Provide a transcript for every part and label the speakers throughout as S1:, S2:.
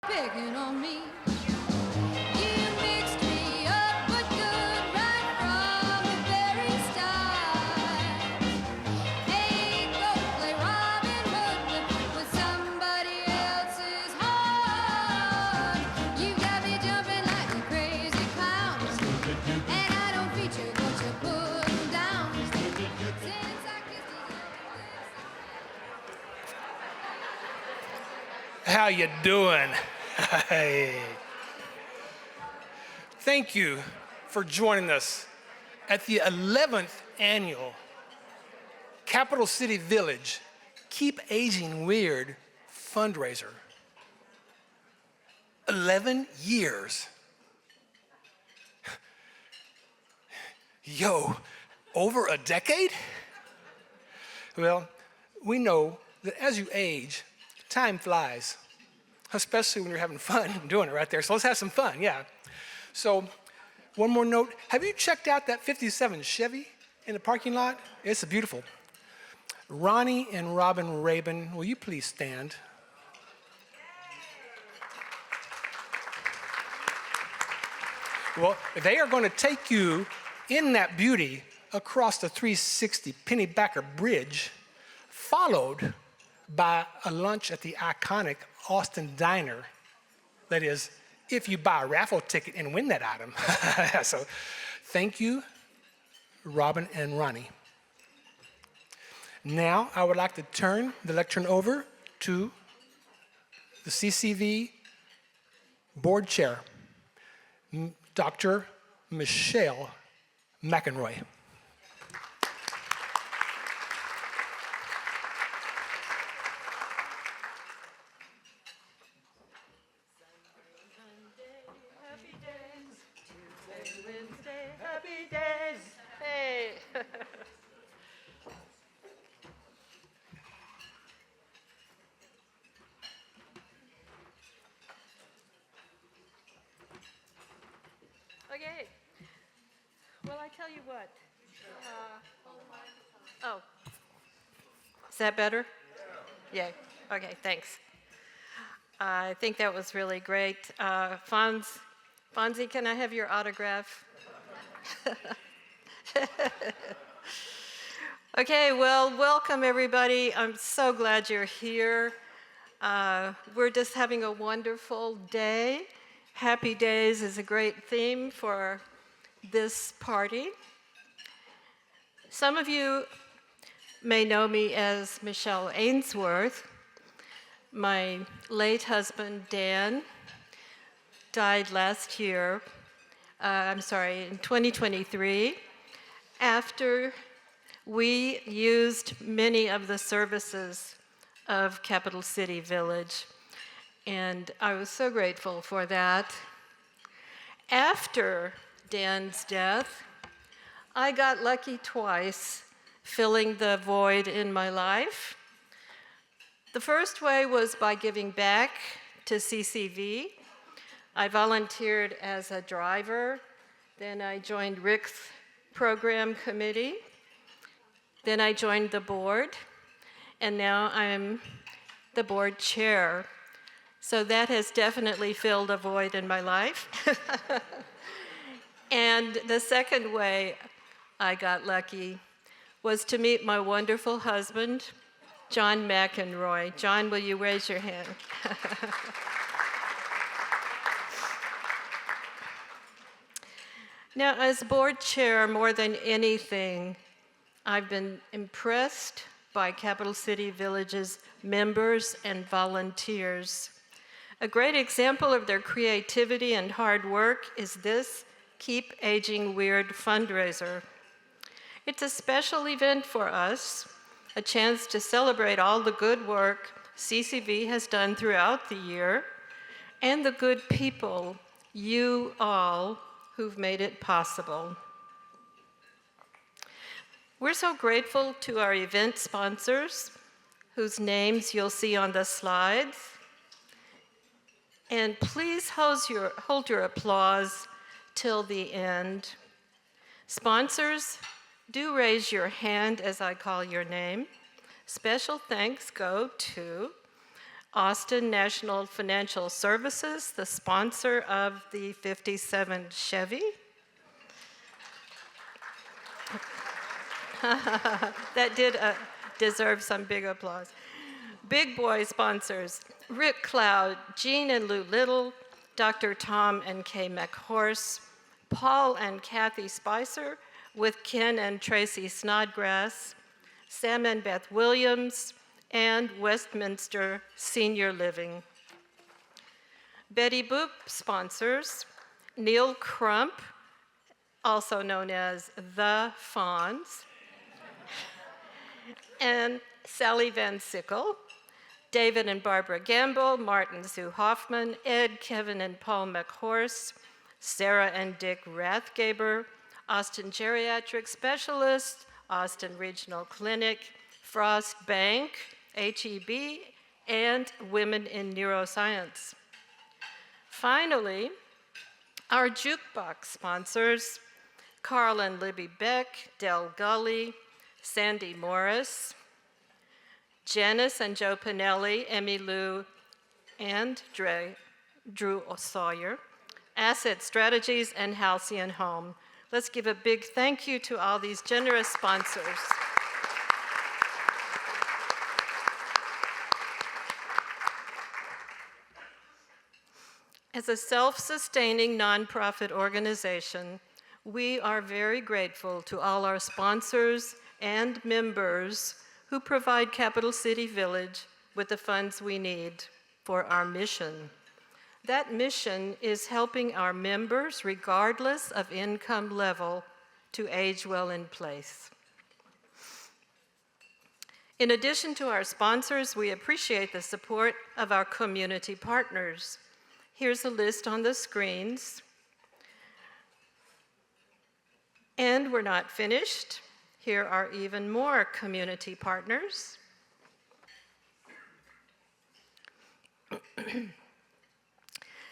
S1: picking on me. You mixed me up, but good right from the very start. Hey, go play Robin Hood with somebody else's heart. You got me jumping like a crazy clown, and I don't feature what you put down. Since I kissed you.
S2: How you doing? Hey. Thank you for joining us at the 11th annual Capital City Village Keep Aging Weird fundraiser. 11 years. Yo, over a decade? Well, we know that as you age, time flies, especially when you're having fun doing it right there. So let's have some fun, yeah. So one more note, have you checked out that 57 Chevy in the parking lot? It's beautiful. Ronnie and Robin Rabin, will you please stand? Well, they are going to take you in that beauty across the 360 Pennybacker Bridge, followed by a lunch at the iconic Austin Diner. That is, if you buy a raffle ticket and win that item. So thank you, Robin and Ronnie. Now I would like to turn the lectern over to the CCV board chair, Dr. Michelle McEnroy.
S3: Happy days. Hey. Okay. Well, I tell you what. Oh. Is that better? Yeah. Okay, thanks. I think that was really great. Fonzie, can I have your autograph? Okay, well, welcome everybody. I'm so glad you're here. We're just having a wonderful day. Happy Days is a great theme for this party. Some of you may know me as Michelle Ainsworth. My late husband, Dan, died last year, in 2023, after we used many of the services of Capital City Village. And I was so grateful for that. After Dan's death, I got lucky twice filling the void in my life. The first way was by giving back to CCV. I volunteered as a driver, then I joined Rick's program committee, then I joined the board, and now I'm the board chair. So that has definitely filled a void in my life. And the second way I got lucky was to meet my wonderful husband, John McEnroy. John, will you raise your hand? Now, as board chair, more than anything, I've been impressed by Capital City Village's members and volunteers. A great example of their creativity and hard work is this Keep Aging Weird fundraiser. It's a special event for us, a chance to celebrate all the good work CCV has done throughout the year and the good people, you all, who've made it possible. We're so grateful to our event sponsors, whose names you'll see on the slides. And please hold your applause till the end. Sponsors, do raise your hand as I call your name. Special thanks go to Austin National Financial Services, the sponsor of the 57 Chevy. That did deserve some big applause. Big boy sponsors, Rick Cloud, Jean and Lou Little, Dr. Tom and Kay McHorse, Paul and Kathy Spicer, with Ken and Tracy Snodgrass, Sam and Beth Williams, and Westminster Senior Living. Betty Boop sponsors, Neil Crump, also known as The Fonz, and Sally Van Sickle, David and Barbara Gamble, Martin Sue Hoffman, Ed, Kevin, and Paul McHorse, Sarah and Dick Rathgaber, Austin Geriatric Specialist, Austin Regional Clinic, Frost Bank, HEB, and Women in Neuroscience. Finally, our jukebox sponsors, Carl and Libby Beck, Del Gully, Sandy Morris, Janice and Joe Pinelli, Emmy Lou, and Drew Sawyer, Asset Strategies, and Halcyon Home. Let's give a big thank you to all these generous sponsors. As a self-sustaining nonprofit organization, we are very grateful to all our sponsors and members who provide Capital City Village with the funds we need for our mission. That mission is helping our members, regardless of income level, to age well in place. In addition to our sponsors, we appreciate the support of our community partners. Here's a list on the screens. And we're not finished. Here are even more community partners.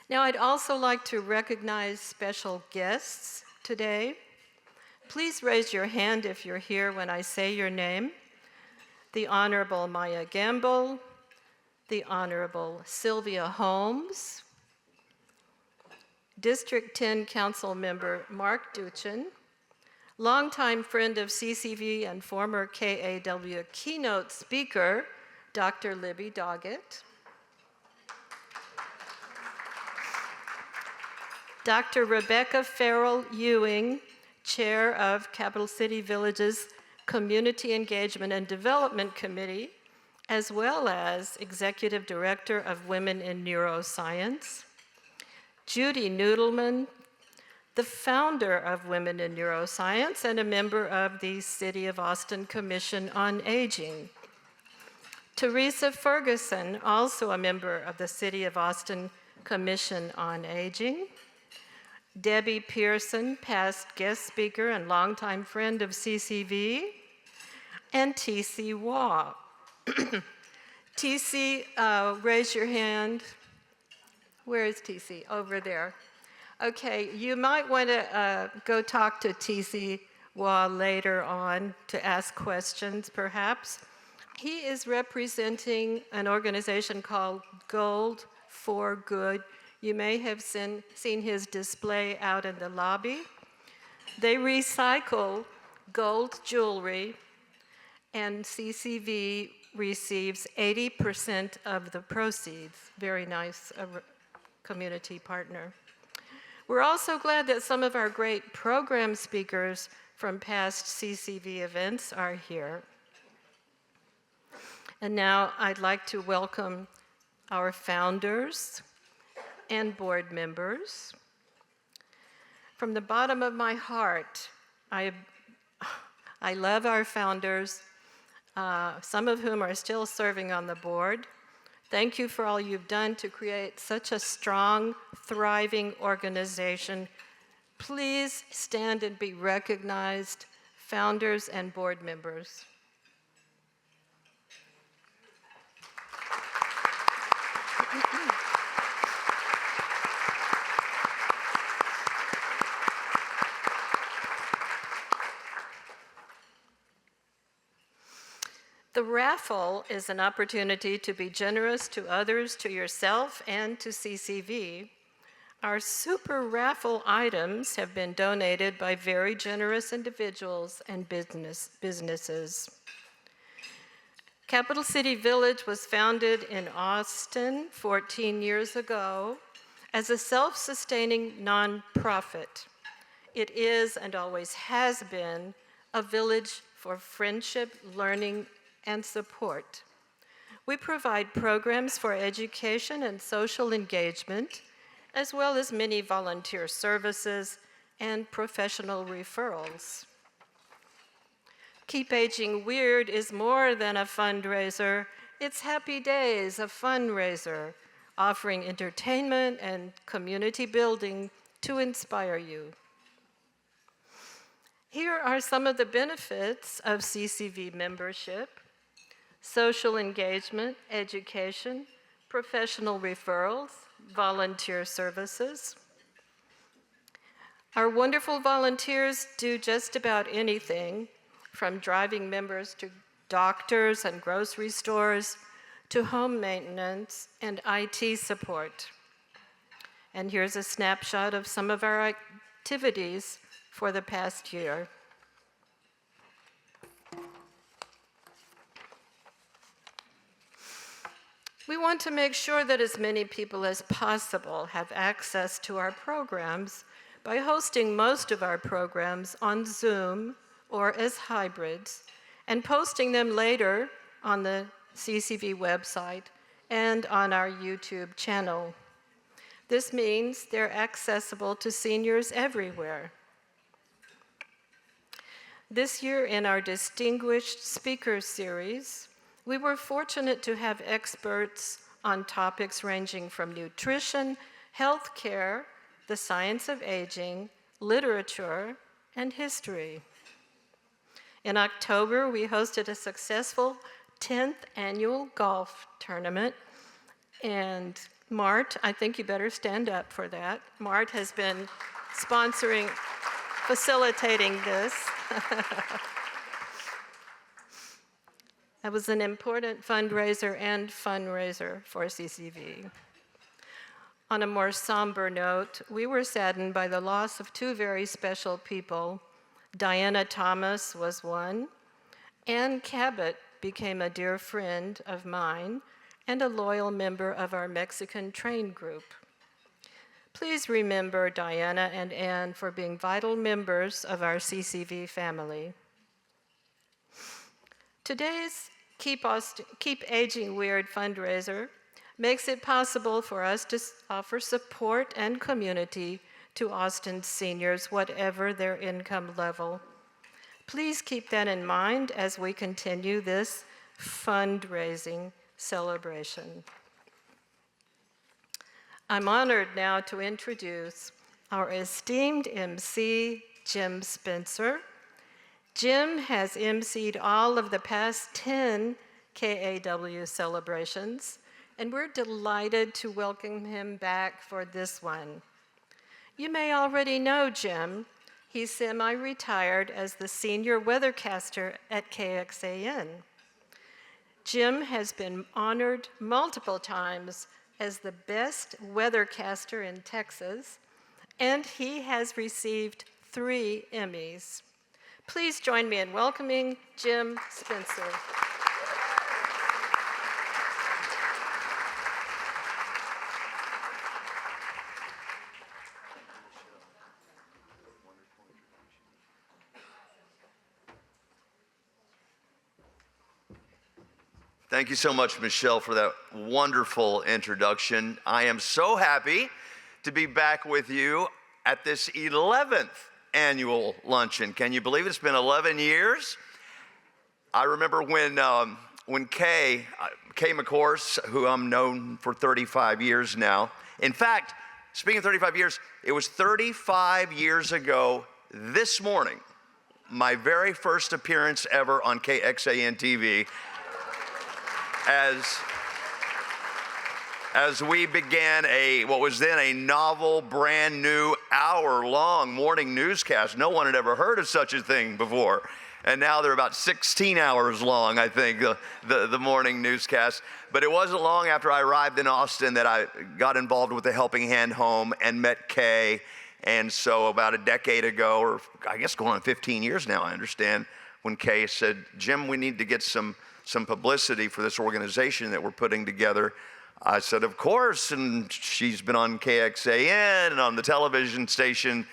S3: Now, I'd also like to recognize special guests today. Please raise your hand if you're here when I say your name. The Honorable Maya Gamble, the Honorable Sylvia Holmes, District 10 Council Member Mark Duchin, longtime friend of CCV and former KAW keynote speaker, Dr. Libby Doggett, Dr. Rebecca Farrell Ewing, chair of Capital City Village's Community Engagement and Development Committee, as well as executive director of Women in Neuroscience, Judy Noodleman, the founder of Women in Neuroscience and a member of the City of Austin Commission on Aging. Teresa Ferguson, also a member of the City of Austin Commission on Aging. Debbie Pearson, past guest speaker and longtime friend of CCV. And T.C. Waugh. T.C., raise your hand. Where is T.C.? Over there. Okay, you might want to go talk to T.C. Waugh later on to ask questions, perhaps. He is representing an organization called Gold for Good. You may have seen his display out in the lobby. They recycle gold jewelry, and CCV receives 80% of the proceeds. Very nice community partner. We're also glad that some of our great program speakers from past CCV events are here. And now I'd like to welcome our founders and board members. From the bottom of my heart, I love our founders, some of whom are still serving on the board. Thank you for all you've done to create such a strong, thriving organization. Please stand and be recognized, founders and board members. The raffle is an opportunity to be generous to others, to yourself, and to CCV. Our super raffle items have been donated by very generous individuals and businesses. Capital City Village was founded in Austin 14 years ago as a self-sustaining nonprofit. It is and always has been a village for friendship, learning, and support. We provide programs for education and social engagement, as well as many volunteer services and professional referrals. Keep Aging Weird is more than a fundraiser. It's Happy Days, a fundraiser, offering entertainment and community building to inspire you. Here are some of the benefits of CCV membership: social engagement, education, professional referrals, volunteer services. Our wonderful volunteers do just about anything, from driving members to doctors and grocery stores, to home maintenance and IT support. And here's a snapshot of some of our activities for the past year. We want to make sure that as many people as possible have access to our programs by hosting most of our programs on Zoom or as hybrids, and posting them later on the CCV website and on our YouTube channel. This means they're accessible to seniors everywhere. This year in our Distinguished Speaker Series, we were fortunate to have experts on topics ranging from nutrition, healthcare, the science of aging, literature, and history. In October, we hosted a successful 10th annual golf tournament, and Mart, I think you better stand up for that. Mart has been facilitating this. That was an important fundraiser for CCV. On a more somber note, we were saddened by the loss of two very special people. Diana Thomas was one. Ann Cabot became a dear friend of mine and a loyal member of our Mexican train group. Please remember Diana and Ann for being vital members of our CCV family. Today's Keep Aging Weird fundraiser makes it possible for us to offer support and community to Austin's seniors, whatever their income level. Please keep that in mind as we continue this fundraising celebration. I'm honored now to introduce our esteemed MC, Jim Spencer. Jim has emceed all of the past 10 KAW celebrations, and we're delighted to welcome him back for this one. You may already know Jim. He's semi-retired as the senior weathercaster at KXAN. Jim has been honored multiple times as the best weathercaster in Texas, and he has received 3 Emmys. Please join me in welcoming Jim Spencer.
S4: Thank you so much, Michelle, for that wonderful introduction. I am so happy to be back with you at this 11th annual luncheon. Can you believe it's been 11 years? I remember when Kay McCourse, who I'm known for 35 years now. In fact, speaking of 35 years, it was 35 years ago this morning, my very first appearance ever on KXAN TV. As we began what was then a novel, brand new, hour-long morning newscast. No one had ever heard of such a thing before. And now they're about 16 hours long, I think, the morning newscast. But it wasn't long after I arrived in Austin that I got involved with the Helping Hand Home and met Kay. And so about a decade ago, or I guess going on 15 years now, I understand, when Kay said, Jim, we need to get some publicity for this organization that we're putting together. I said, of course, and she's been on KXAN and on the television station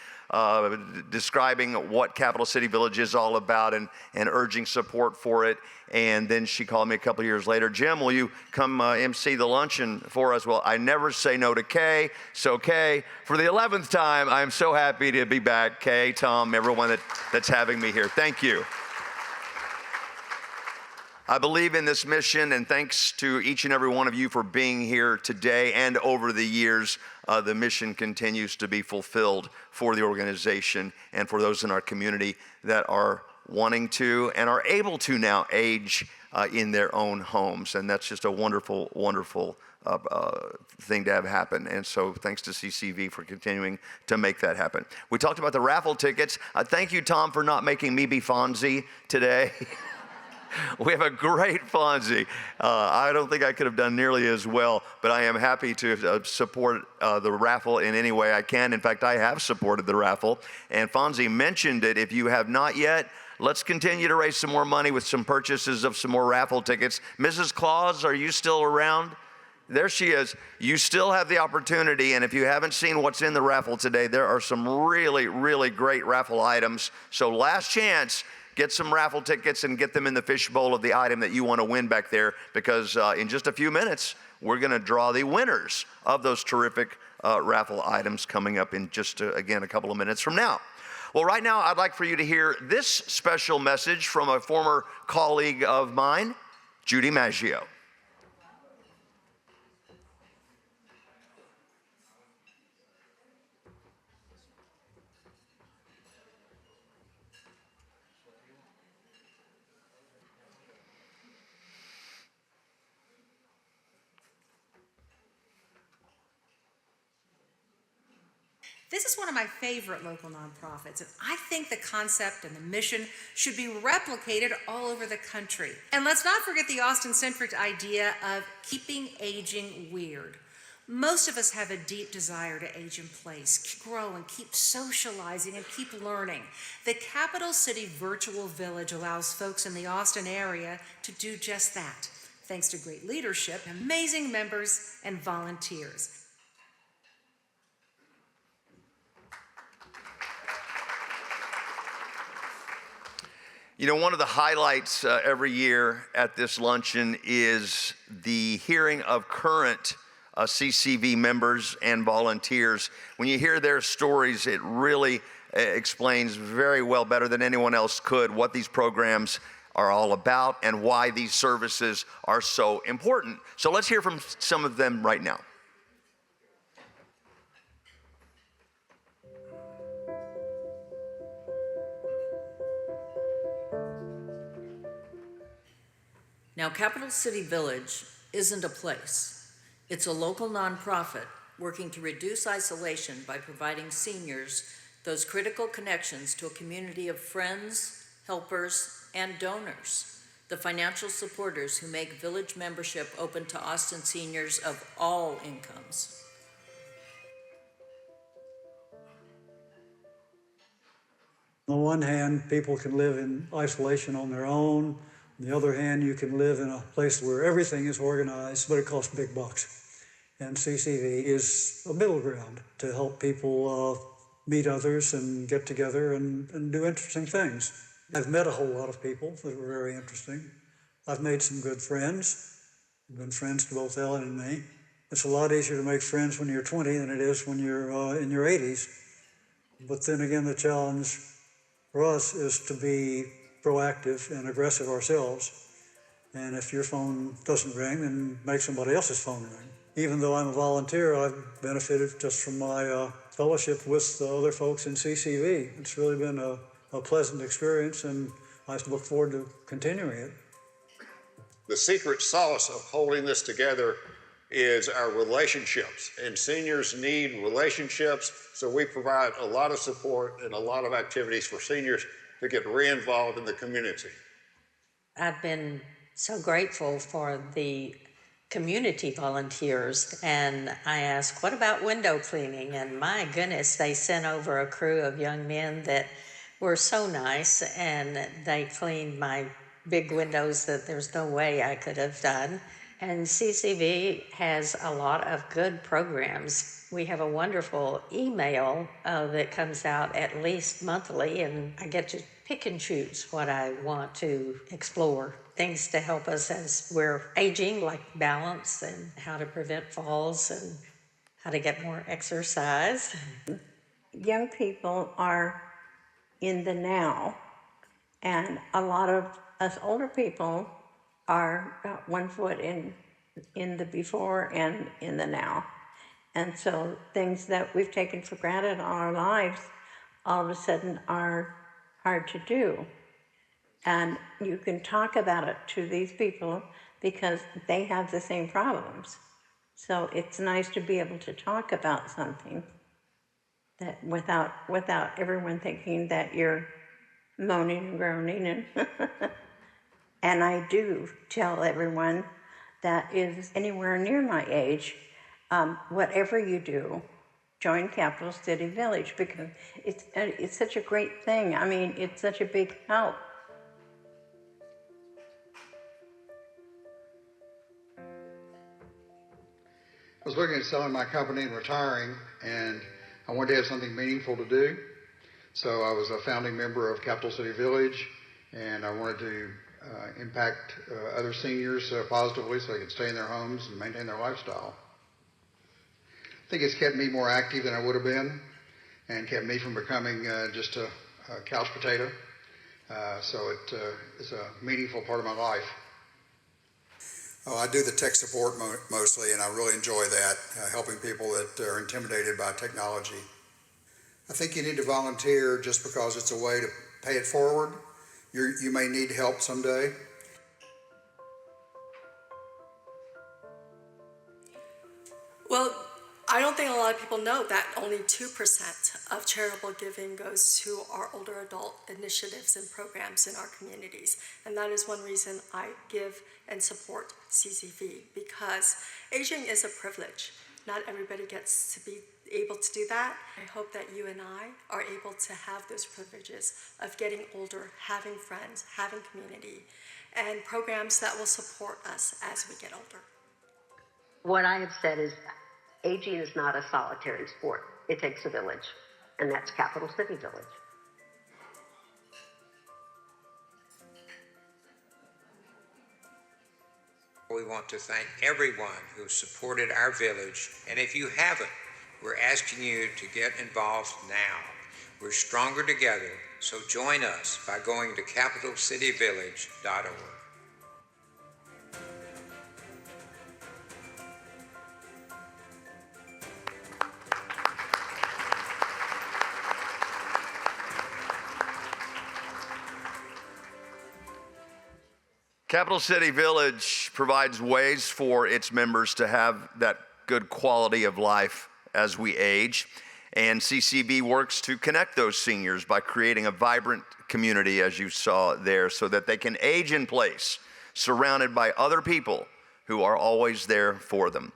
S4: describing what Capital City Village is all about and urging support for it. And then she called me a couple of years later, Jim, will you come MC the luncheon for us? Well, I never say no to Kay. So Kay, for the 11th time, I'm so happy to be back. Kay, Tom, everyone that's having me here, thank you. I believe in this mission, and thanks to each and every one of you for being here today and over the years. The mission continues to be fulfilled for the organization and for those in our community that are wanting to and are able to now age in their own homes. And that's just a wonderful, wonderful thing to have happen. And so thanks to CCV for continuing to make that happen. We talked about the raffle tickets. Thank you, Tom, for not making me be Fonzie today. We have a great Fonzie. I don't think I could have done nearly as well, but I am happy to support the raffle in any way I can. In fact, I have supported the raffle, and Fonzie mentioned it. If you have not yet, let's continue to raise some more money with some purchases of some more raffle tickets. Mrs. Claus, are you still around? There she is. You still have the opportunity, and if you haven't seen what's in the raffle today, there are some really, really great raffle items. So last chance. Get some raffle tickets and get them in the fishbowl of the item that you want to win back there, because in just a few minutes, we're going to draw the winners of those terrific raffle items coming up in just, again, a couple of minutes from now. Well, right now, I'd like for you to hear this special message from a former colleague of mine, Judy Maggio.
S5: This is one of my favorite local nonprofits, and I think the concept and the mission should be replicated all over the country. And let's not forget the Austin-centric idea of keeping aging weird. Most of us have a deep desire to age in place, grow, and keep socializing and keep learning. The Capital City Virtual Village allows folks in the Austin area to do just that, thanks to great leadership, amazing members, and volunteers.
S4: You know, one of the highlights every year at this luncheon is the hearing of current CCV members and volunteers. When you hear their stories, it really explains very well, better than anyone else could, what these programs are all about and why these services are so important. So let's hear from some of them right now.
S6: Now, Capital City Village isn't a place. It's a local nonprofit working to reduce isolation by providing seniors those critical connections to a community of friends, helpers, and donors, the financial supporters who make village membership open to Austin seniors of all incomes.
S7: On the one hand, people can live in isolation on their own. On the other hand, you can live in a place where everything is organized, but it costs big bucks. And CCV is a middle ground to help people meet others and get together and do interesting things. I've met a whole lot of people that were very interesting. I've made some good friends. I've been friends to both Ellen and me. It's a lot easier to make friends when you're 20 than it is when you're in your 80s. But then again, the challenge for us is to be proactive and aggressive ourselves. And if your phone doesn't ring, then make somebody else's phone ring. Even though I'm a volunteer, I've benefited just from my fellowship with the other folks in CCV. It's really been a pleasant experience, and I look forward to continuing it.
S8: The secret sauce of holding this together is our relationships, and seniors need relationships, so we provide a lot of support and a lot of activities for seniors to get re-involved in the community.
S9: I've been so grateful for the community volunteers, and I asked, what about window cleaning? And my goodness, they sent over a crew of young men that were so nice, and they cleaned my big windows that there's no way I could have done. And CCV has a lot of good programs. We have a wonderful email that comes out at least monthly, and I get to pick and choose what I want to explore. Things to help us as we're aging, like balance and how to prevent falls and how to get more exercise.
S10: Young people are in the now, and a lot of us older people are 1 foot in the before and in the now. And so things that we've taken for granted all our lives all of a sudden are hard to do. And you can talk about it to these people because they have the same problems. So it's nice to be able to talk about something that without everyone thinking that you're moaning and groaning. And, and I do tell everyone that is anywhere near my age, whatever you do, join Capital City Village, because it's such a great thing. I mean, it's such a big help.
S11: I was looking at selling my company and retiring, and I wanted to have something meaningful to do. So I was a founding member of Capital City Village, and I wanted to impact other seniors positively so they could stay in their homes and maintain their lifestyle. I think it's kept me more active than I would have been, and kept me from becoming just a couch potato. So it is a meaningful part of my life.
S12: Oh, I do the tech support mostly, and I really enjoy that, helping people that are intimidated by technology. I think you need to volunteer just because it's a way to pay it forward. You may need help someday.
S13: Well, I don't think a lot of people know that only 2% of charitable giving goes to our older adult initiatives and programs in our communities. And that is one reason I give and support CCV, because aging is a privilege. Not everybody gets to be able to do that. I hope that you and I are able to have those privileges of getting older, having friends, having community, and programs that will support us as we get older.
S14: What I have said is aging is not a solitary sport. It takes a village, and that's Capital City Village.
S15: We want to thank everyone who supported our village, and if you haven't, we're asking you to get involved now. We're stronger together, so join us by going to capitalcityvillage.org.
S4: Capital City Village provides ways for its members to have that good quality of life as we age. And CCV works to connect those seniors by creating a vibrant community, as you saw there, so that they can age in place, surrounded by other people who are always there for them.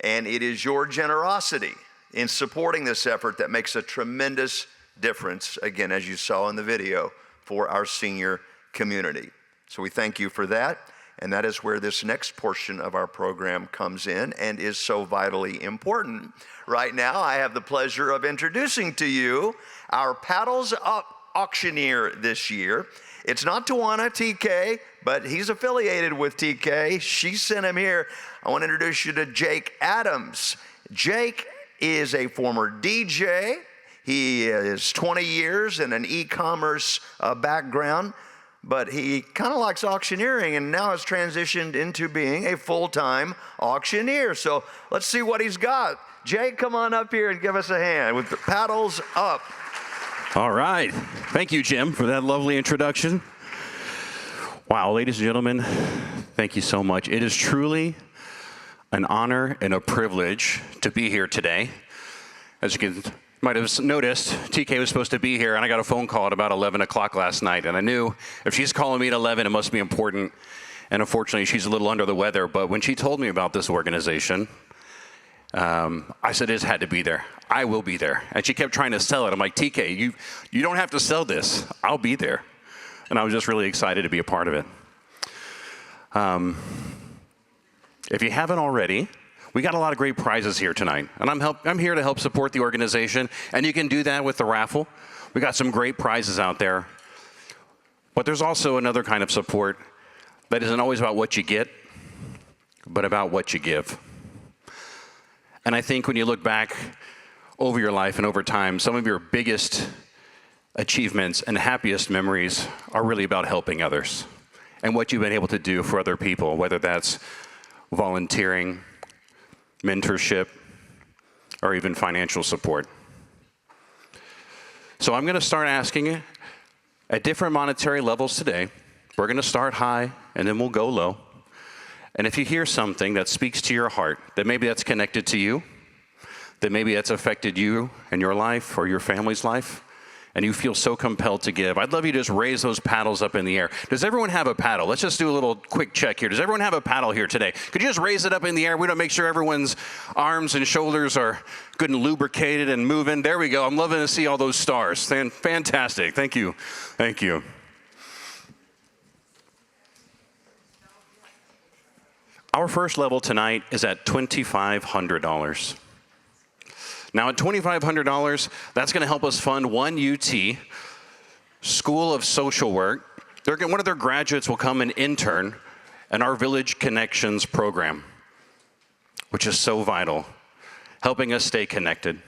S4: And it is your generosity in supporting this effort that makes a tremendous difference, again, as you saw in the video, for our senior community. So we thank you for that, and that is where this next portion of our program comes in and is so vitally important. Right now, I have the pleasure of introducing to you our Paddles Up auctioneer this year. It's not Tawana, TK, but he's affiliated with TK. She sent him here. I want to introduce you to Jake Adams. Jake is a former DJ. He is 20 years in an e-commerce background, but he kind of likes auctioneering and now has transitioned into being a full-time auctioneer. So let's see what he's got. Jake, come on up here and give us a hand with the Paddles Up.
S16: All right. Thank you, Jim, for that lovely introduction. Wow, ladies and gentlemen, thank you so much. It is truly an honor and a privilege to be here today. As you can might have noticed TK was supposed to be here, and I got a phone call at about 11 o'clock last night, and I knew if she's calling me at 11, it must be important. And unfortunately, she's a little under the weather, but when she told me about this organization, I said, it had to be there. I will be there. And she kept trying to sell it. I'm like, TK, you don't have to sell this. I'll be there. And I was just really excited to be a part of it. If you haven't already, we got a lot of great prizes here tonight, and I'm here to help support the organization, and you can do that with the raffle. We got some great prizes out there, but there's also another kind of support that isn't always about what you get, but about what you give. And I think when you look back over your life and over time, some of your biggest achievements and happiest memories are really about helping others and what you've been able to do for other people, whether that's volunteering, mentorship, or even financial support. So I'm going to start asking you at different monetary levels today. We're going to start high, and then we'll go low. And if you hear something that speaks to your heart, that maybe that's connected to you, that maybe that's affected you and your life or your family's life, and you feel so compelled to give, I'd love you to just raise those paddles up in the air. Does everyone have a paddle? Let's just do a little quick check here. Does everyone have a paddle here today? Could you just raise it up in the air? We don't make sure everyone's arms and shoulders are good and lubricated and moving. There we go. I'm loving to see all those stars. Fantastic. Thank you. Thank you. Our first level tonight is at $2,500. Now at $2,500, that's going to help us fund one UT School of Social Work. One of their graduates will come and intern in our Village Connections program, which is so vital, helping us stay connected.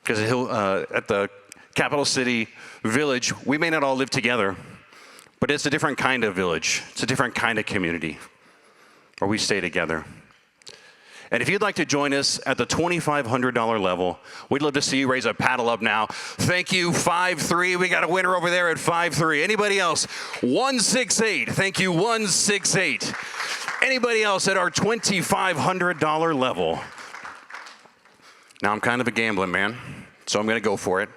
S16: Because at the Capital City Village, we may not all live together, but it's a different kind of village. It's a different kind of community where we stay together. And if you'd like to join us at the $2,500 level, we'd love to see you raise a paddle up now. Thank you, 5-3. We got a winner over there at 5-3. Anybody else? 168. Thank you, 168. Anybody else at our $2,500 level? Now, I'm kind of a gambling man, so I'm going to go for it.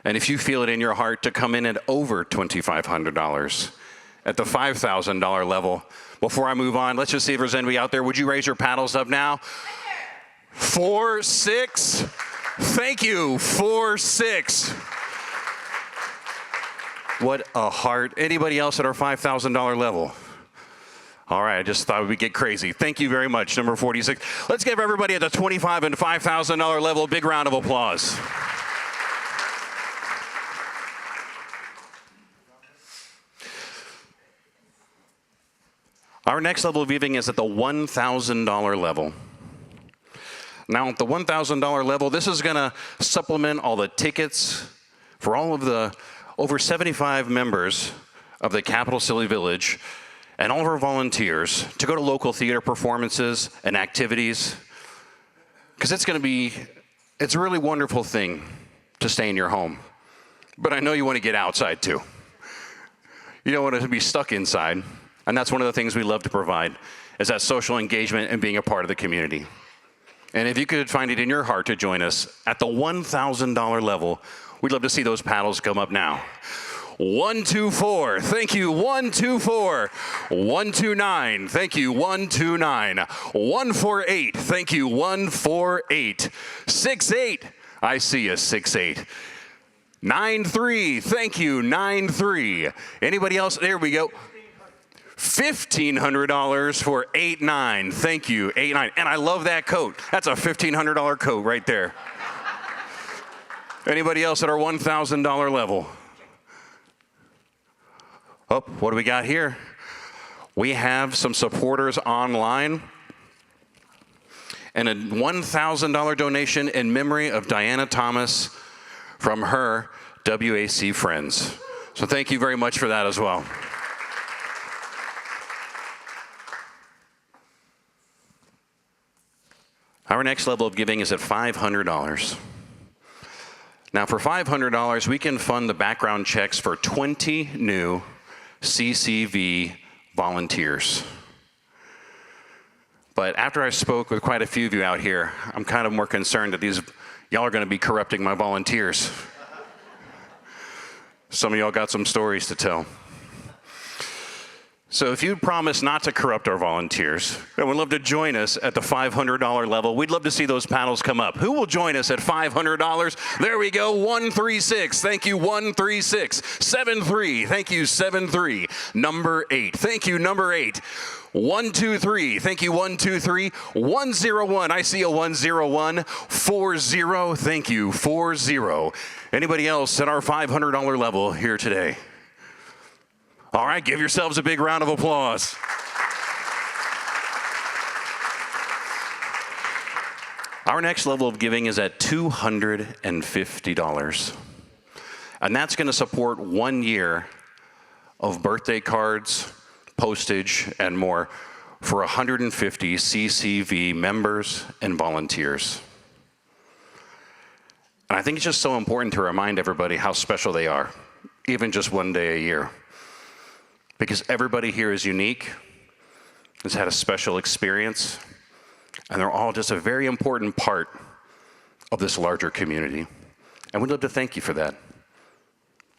S16: And if you feel it in your heart to come in at over $2,500 at the $5,000 level, before I move on, let's just see if there's anybody out there. Would you raise your paddles up now? 4-6. Thank you, 4-6. What a heart. Anybody else at our $5,000 level? All right, I just thought we'd get crazy. Thank you very much, number 46. Let's give everybody at the $25,000 and $5,000 level a big round of applause. Our next level of giving is at the $1,000 level. Now, at the $1,000 level, this is going to supplement all the tickets for all of the over 75 members of the Capital City Village and all of our volunteers to go to local theater performances and activities. Because it's a really wonderful thing to stay in your home. But I know you want to get outside too. You don't want to be stuck inside. And that's one of the things we love to provide, is that social engagement and being a part of the community. And if you could find it in your heart to join us at the $1,000 level, we'd love to see those paddles come up now. 124, thank you, 124. 129, thank you, 129. 148, thank you, 148. 68, I see you, 68. 93, thank you, 93. Anybody else? There we go. $1,500 for 89. Thank you, 89. And I love that coat. That's a $1,500 coat right there. Anybody else at our $1,000 level? Oh, what do we got here? We have some supporters online and a $1,000 donation in memory of Diana Thomas from her WAC friends. So thank you very much for that as well. Our next level of giving is at $500. Now for $500, we can fund the background checks for 20 new CCV volunteers. But after I spoke with quite a few of you out here, I'm kind of more concerned that y'all are going to be corrupting my volunteers. Some of y'all got some stories to tell. So if you promise not to corrupt our volunteers and would love to join us at the $500 level, we'd love to see those panels come up. Who will join us at $500? There we go, 136. Thank you, 136. 73. Thank you, 73. Number 8. Thank you, number 8. 123. Thank you, 123. 101. I see a 101. 40. Thank you, 40. Anybody else at our $500 level here today? All right, give yourselves a big round of applause. Our next level of giving is at $250. And that's going to support 1 year of birthday cards, postage, and more for 150 CCV members and volunteers. And I think it's just so important to remind everybody how special they are, even just 1 day a year. Because everybody here is unique, has had a special experience, and they're all just a very important part of this larger community. And we'd love to thank you for that.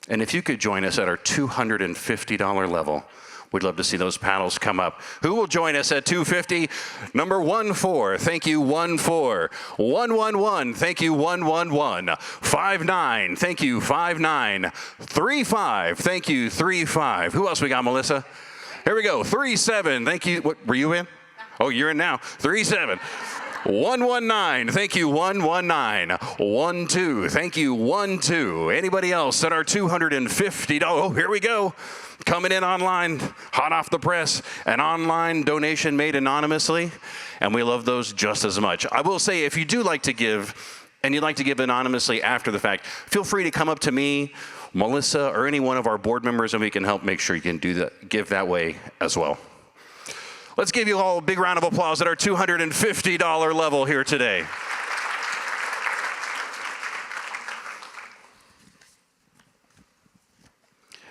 S16: And if you could join us at our $250 level, we'd love to see those panels come up. Who will join us at $250? Number 14, thank you, 14. 111, thank you, 111. 59, thank you, 59. 35, thank you, 35. Who else we got, Melissa? Here we go, 37, thank you. What, were you in? Oh, you're in now. 37. 119, thank you, 119. 12, thank you, 12. Anybody else at our $250? Oh, here we go. Coming in online, hot off the press, an online donation made anonymously, and we love those just as much. I will say, if you do like to give, and you'd like to give anonymously after the fact, feel free to come up to me, Melissa, or any one of our board members, and we can help make sure you can do that, give that way as well. Let's give you all a big round of applause at our $250 level here today.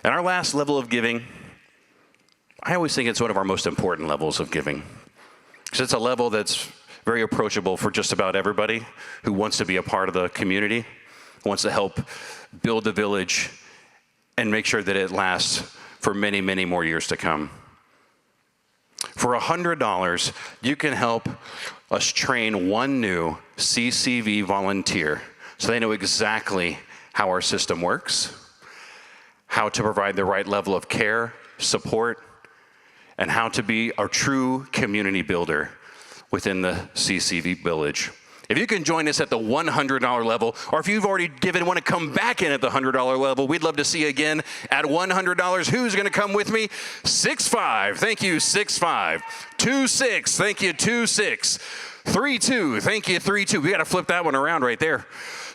S16: And our last level of giving, I always think it's one of our most important levels of giving. Because it's a level that's very approachable for just about everybody who wants to be a part of the community, wants to help build the village and make sure that it lasts for many, many more years to come. For $100, you can help us train one new CCV volunteer so they know exactly how our system works, how to provide the right level of care, support, and how to be a true community builder within the CCV village. If you can join us at the $100 level, or if you've already given and want to come back in at the $100 level, we'd love to see you again at $100. Who's going to come with me? 6'5", thank you, 6'5". 2'6", thank you, 2'6". 3'2", thank you, 3'2". We got to flip that one around right there.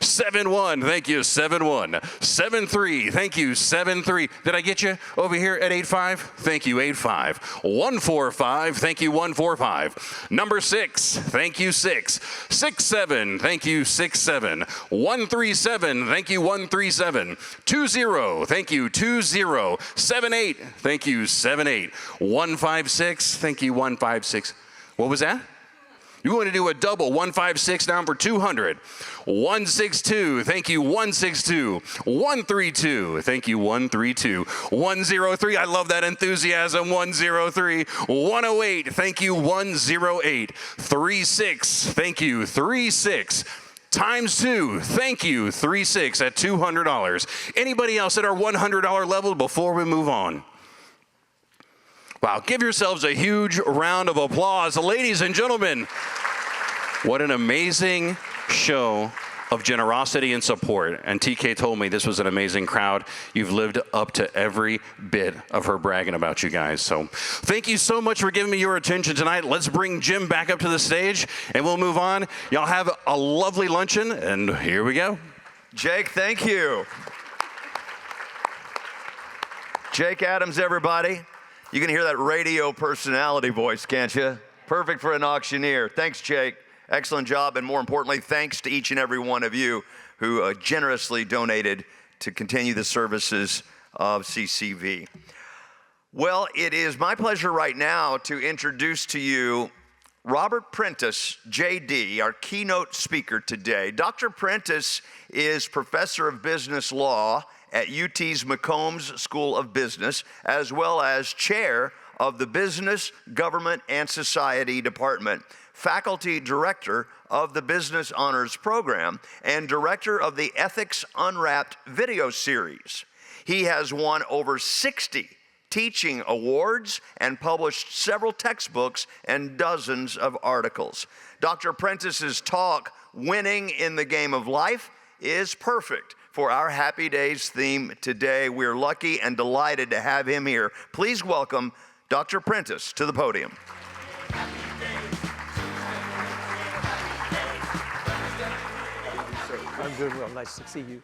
S16: 7'1", thank you, 7'1". 7'3", thank you, 7'3". Did I get you over here at 8'5"? Thank you, 8'5". 145, thank you, 145. Number 6, thank you, 6. 6'7", thank you, 6'7". 137, thank you, 137. 20, thank you, 20. 78, thank you, 78. 156, thank you, 156. What was that? You want to do a double, 156 down for 200. 162, thank you, 162. 132, thank you, 132. 103, I love that enthusiasm, 103. 108, thank you, 108. 36, thank you, 36. Times 2, thank you, 36 at $200. Anybody else at our $100 level before we move on? Wow, give yourselves a huge round of applause. Ladies and gentlemen, what an amazing show of generosity and support. And TK told me this was an amazing crowd. You've lived up to every bit of her bragging about you guys. So thank you so much for giving me your attention tonight. Let's bring Jim back up to the stage and we'll move on. Y'all have a lovely luncheon, and here we go.
S4: Jake, thank you. Jake Adams, everybody. You can hear that radio personality voice, can't you? Perfect for an auctioneer. Thanks, Jake. Excellent job. And more importantly, thanks to each and every one of you who generously donated to continue the services of CCV. Well, it is my pleasure right now to introduce to you Robert Prentice, JD, our keynote speaker today. Dr. Prentice is professor of business law at UT's McCombs School of Business, as well as chair of the Business, Government, and Society Department, faculty director of the Business Honors Program, and director of the Ethics Unwrapped video series. He has won over 60 teaching awards and published several textbooks and dozens of articles. Dr. Prentice's talk, Winning in the Game of Life, is perfect for our Happy Days theme today. We're lucky and delighted to have him here. Please welcome Dr. Prentice to the podium.
S17: I'm doing well. Nice to see you.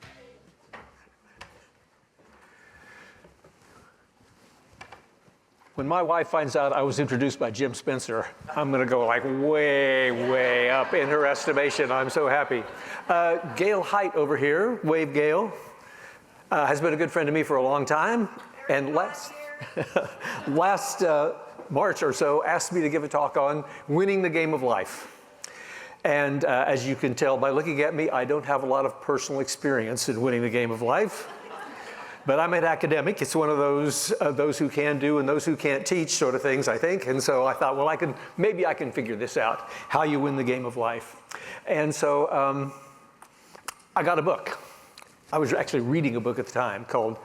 S17: When my wife finds out I was introduced by Jim Spencer, I'm going to go like way, way up in her estimation. I'm so happy. Gail Height over here, wave Gail, has been a good friend to me for a long time. And last March or so asked me to give a talk on winning the game of life. And as you can tell by looking at me, I don't have a lot of personal experience in winning the game of life. But I'm an academic. It's one of those who can do and those who can't teach sort of things, I think. And so I thought, well, maybe I can figure this out, how you win the game of life. And so I got a book. I was actually reading a book at the time called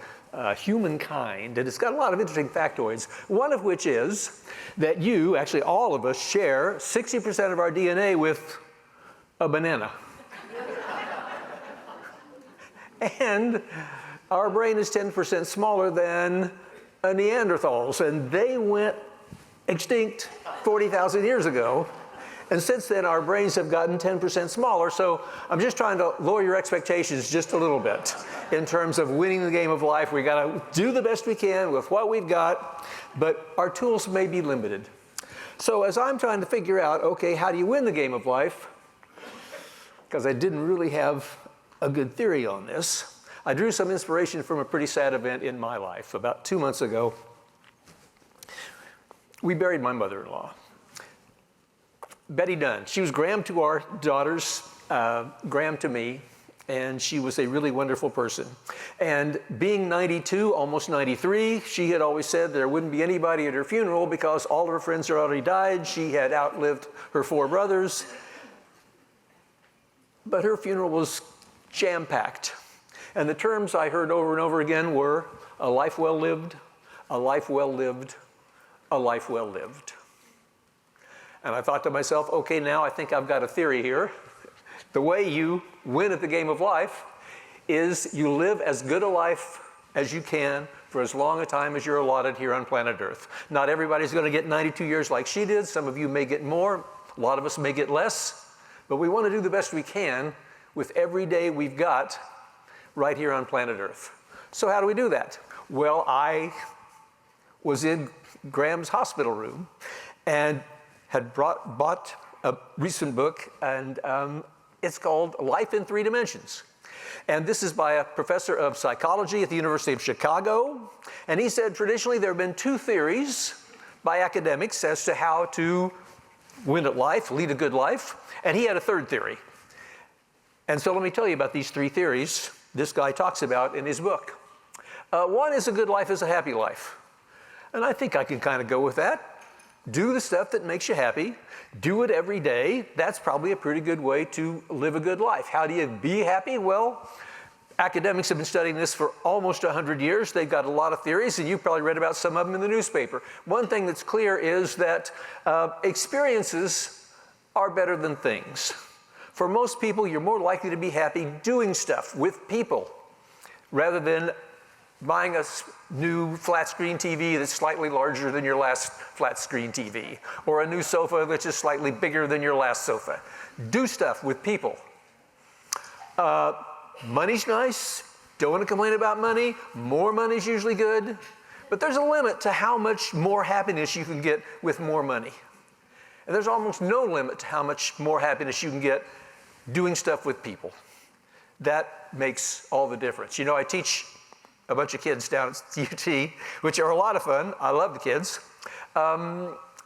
S17: Humankind, and it's got a lot of interesting factoids, one of which is that you, actually all of us, share 60% of our DNA with a banana. And our brain is 10% smaller than a Neanderthal's, and they went extinct 40,000 years ago. And since then, our brains have gotten 10% smaller. So I'm just trying to lower your expectations just a little bit in terms of winning the game of life. We got to do the best we can with what we've got, but our tools may be limited. So as I'm trying to figure out, okay, how do you win the game of life? Because I didn't really have a good theory on this. I drew some inspiration from a pretty sad event in my life. About 2 months ago, we buried my mother-in-law, Betty Dunn. She was Graham to our daughters, Graham to me, and she was a really wonderful person. And being 92, almost 93, she had always said there wouldn't be anybody at her funeral because all of her friends had already died. She had outlived her 4 brothers. But her funeral was jam-packed. And the terms I heard over and over again were a life well lived, a life well lived, a life well lived. And I thought to myself, okay, now I think I've got a theory here. The way you win at the game of life is you live as good a life as you can for as long a time as you're allotted here on planet Earth. Not everybody's going to get 92 years like she did. Some of you may get more. A lot of us may get less. But we want to do the best we can with every day we've got right here on planet Earth. So how do we do that? Well, I was in Graham's hospital room and had bought a recent book, and it's called Life in 3 Dimensions. And this is by a professor of psychology at the University of Chicago. And he said traditionally there have been 2 theories by academics as to how to win at life, lead a good life. And he had a 3rd theory. And so let me tell you about these 3 theories this guy talks about in his book. One is a good life is a happy life. And I think I can kind of go with that. Do the stuff that makes you happy. Do it every day. That's probably a pretty good way to live a good life. How do you be happy? Well, academics have been studying this for almost 100 years. They've got a lot of theories, and you've probably read about some of them in the newspaper. One thing that's clear is that experiences are better than things. For most people, you're more likely to be happy doing stuff with people rather than buying a new flat screen TV that's slightly larger than your last flat screen TV, or a new sofa that's just slightly bigger than your last sofa. Do stuff with people. Money's nice. Don't want to complain about money. More money's usually good. But there's a limit to how much more happiness you can get with more money. And there's almost no limit to how much more happiness you can get doing stuff with people. That makes all the difference. You know, I teach a bunch of kids down at UT, which are a lot of fun. I love the kids.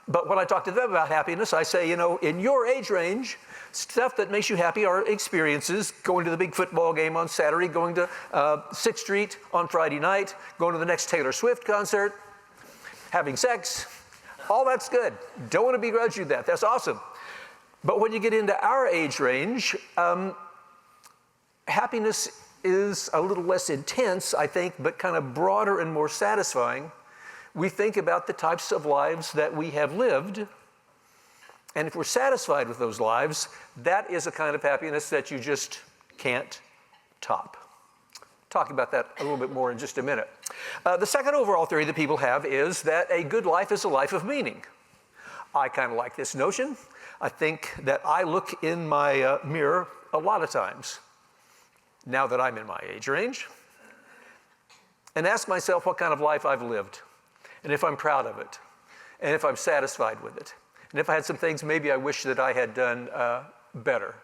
S17: But when I talk to them about happiness, I say, in your age range, stuff that makes you happy are experiences, going to the big football game on Saturday, going to 6th Street on Friday night, going to the next Taylor Swift concert, having sex. All that's good. Don't want to begrudge you that. That's awesome. But when you get into our age range, happiness is a little less intense, I think, but kind of broader and more satisfying. We think about the types of lives that we have lived, and if we're satisfied with those lives, that is a kind of happiness that you just can't top. Talk about that a little bit more in just a minute. The second overall theory that people have is that a good life is a life of meaning. I kind of like this notion. I think that I look in my mirror a lot of times, now that I'm in my age range, and ask myself what kind of life I've lived, and if I'm proud of it, and if I'm satisfied with it, and if I had some things maybe I wish that I had done better.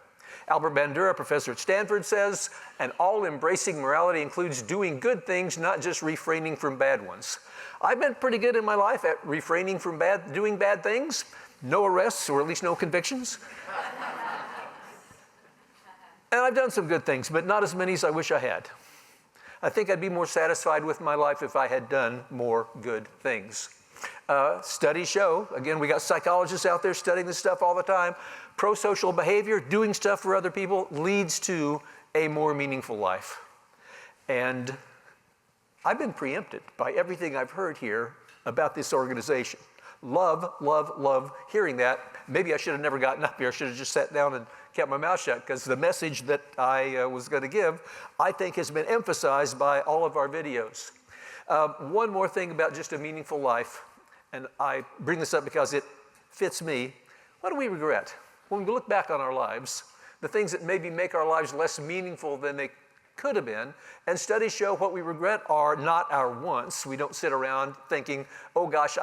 S17: Albert Bandura, a professor at Stanford, says, an all-embracing morality includes doing good things, not just refraining from bad ones. I've been pretty good in my life at refraining from doing bad things. No arrests, or at least no convictions. And I've done some good things, but not as many as I wish I had. I think I'd be more satisfied with my life if I had done more good things. Studies show, again, we got psychologists out there studying this stuff all the time, pro-social behavior, doing stuff for other people, leads to a more meaningful life. And I've been preempted by everything I've heard here about this organization. Love, love, love hearing that. Maybe I should have never gotten up here. I should have just sat down and kept my mouth shut, because the message that I was going to give, I think, has been emphasized by all of our videos. One more thing about just a meaningful life, and I bring this up because it fits me. What do we regret? When we look back on our lives, the things that maybe make our lives less meaningful than they could have been, and studies show what we regret are not our wants. We don't sit around thinking, oh gosh,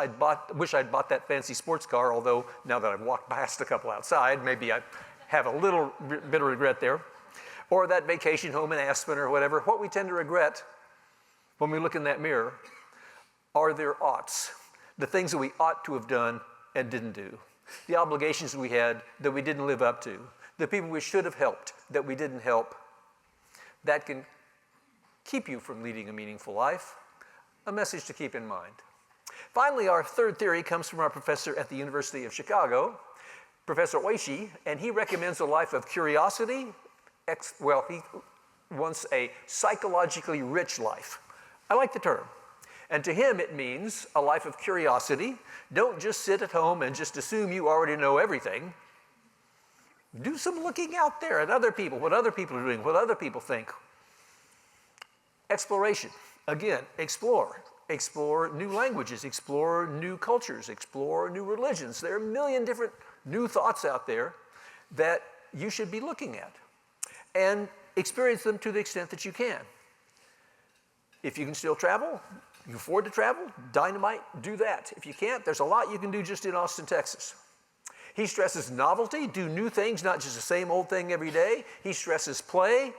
S17: wish I'd bought that fancy sports car, although now that I've walked past a couple outside, maybe I have a little bit of regret there. Or that vacation home in Aspen or whatever. What we tend to regret when we look in that mirror are their oughts, the things that we ought to have done and didn't do, the obligations we had that we didn't live up to, the people we should have helped that we didn't help. That can keep you from leading a meaningful life. A message to keep in mind. Finally, our third theory comes from our professor at the University of Chicago, Professor Oishi, and he recommends a life of curiosity. He wants a psychologically rich life. I like the term. And to him, it means a life of curiosity. Don't just sit at home and just assume you already know everything. Do some looking out there at other people, what other people are doing, what other people think. Exploration. Again, explore. Explore new languages, explore new cultures, explore new religions. There are a million different new thoughts out there that you should be looking at. And experience them to the extent that you can. If you can still travel, you afford to travel, dynamite, do that. If you can't, there's a lot you can do just in Austin, Texas. He stresses novelty, do new things, not just the same old thing every day. He stresses play.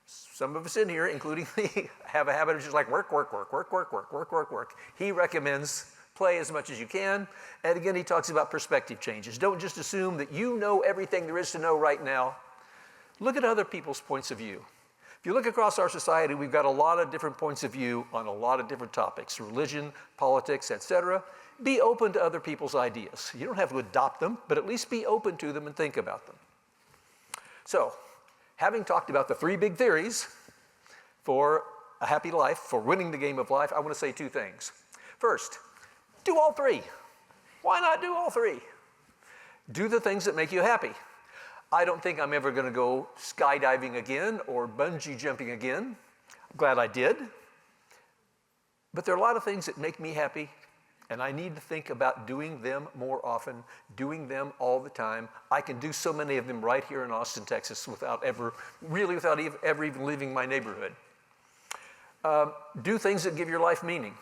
S17: Some of us in here, including me, have a habit of just like work, work, work, work, work, work, work, work, work. He recommends play as much as you can. And again, he talks about perspective changes. Don't just assume that you know everything there is to know right now. Look at other people's points of view. If you look across our society, we've got a lot of different points of view on a lot of different topics, religion, politics, etc. Be open to other people's ideas. You don't have to adopt them, but at least be open to them and think about them. So, having talked about the three big theories for a happy life, for winning the game of life, I want to say two things. First, do all three. Why not do all three? Do the things that make you happy. I don't think I'm ever going to go skydiving again or bungee jumping again. I'm glad I did. But there are a lot of things that make me happy, and I need to think about doing them more often, doing them all the time. I can do so many of them right here in Austin, Texas, without ever even leaving my neighborhood. Do things that give your life meaning.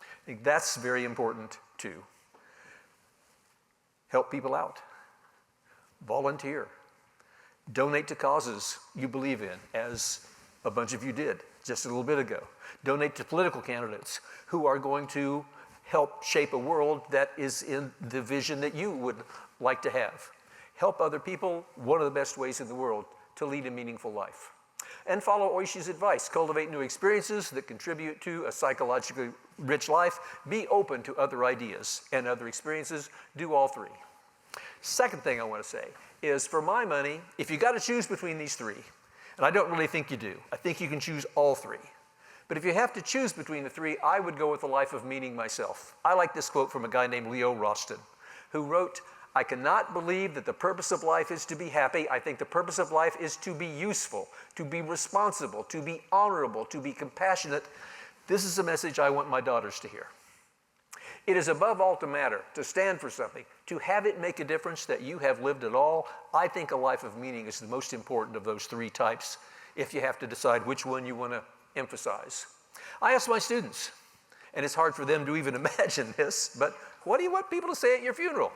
S17: I think that's very important too. Help people out. Volunteer. Donate to causes you believe in, as a bunch of you did just a little bit ago. Donate to political candidates who are going to Help shape a world that is in the vision that you would like to have. Help other people, one of the best ways in the world to lead a meaningful life. And follow Oishi's advice. Cultivate new experiences that contribute to a psychologically rich life. Be open to other ideas and other experiences. Do all three. Second thing I want to say is, for my money, if you got to choose between these three, and I don't really think you do, I think you can choose all three. But if you have to choose between the three, I would go with a life of meaning myself. I like this quote from a guy named Leo Roston, who wrote, "I cannot believe that the purpose of life is to be happy. I think the purpose of life is to be useful, to be responsible, to be honorable, to be compassionate." This is a message I want my daughters to hear. It is above all to matter, to stand for something, to have it make a difference that you have lived at all. I think a life of meaning is the most important of those three types, if you have to decide which one you want to emphasize. I ask my students, and it's hard for them to even imagine this, but what do you want people to say at your funeral?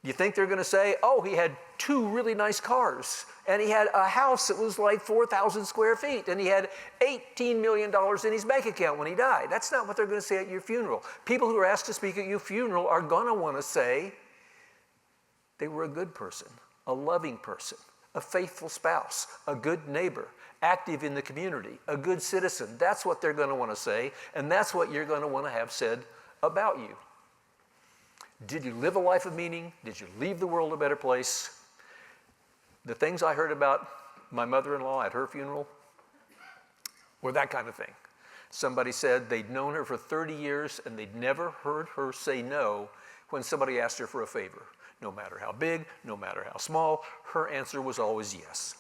S17: You think they're going to say, oh, he had 2 really nice cars, and he had a house that was like 4,000 square feet, and he had $18 million in his bank account when he died? That's not what they're going to say at your funeral. People who are asked to speak at your funeral are going to want to say they were a good person, a loving person, a faithful spouse, a good neighbor, active in the community, a good citizen. That's what they're going to want to say, and that's what you're going to want to have said about you. Did you live a life of meaning? Did you leave the world a better place? The things I heard about my mother-in-law at her funeral were that kind of thing. Somebody said they'd known her for 30 years and they'd never heard her say no when somebody asked her for a favor. No matter how big, no matter how small, her answer was always yes.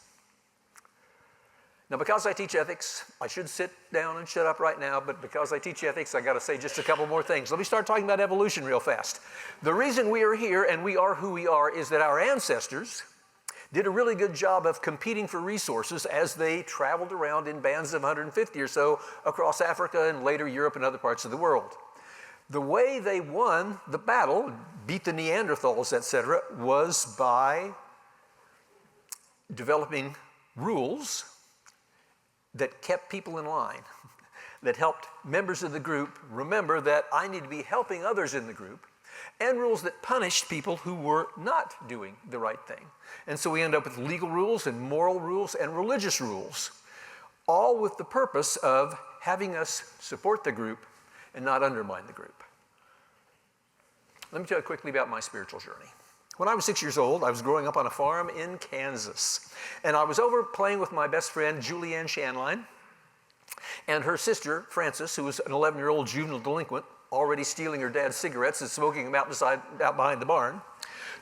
S17: Now, because I teach ethics, I should sit down and shut up right now, but because I teach ethics, I got to say just a couple more things. Let me start talking about evolution real fast. The reason we are here and we are who we are is that our ancestors did a really good job of competing for resources as they traveled around in bands of 150 or so across Africa and later Europe and other parts of the world. The way they won the battle, beat the Neanderthals, etc., was by developing rules that kept people in line, that helped members of the group remember that I need to be helping others in the group, and rules that punished people who were not doing the right thing. And so we end up with legal rules and moral rules and religious rules, all with the purpose of having us support the group and not undermine the group. Let me tell you quickly about my spiritual journey. When I was 6 years old, I was growing up on a farm in Kansas. And I was over playing with my best friend, Julianne Shanline, and her sister, Frances, who was an 11-year-old juvenile delinquent, already stealing her dad's cigarettes and smoking them out behind the barn,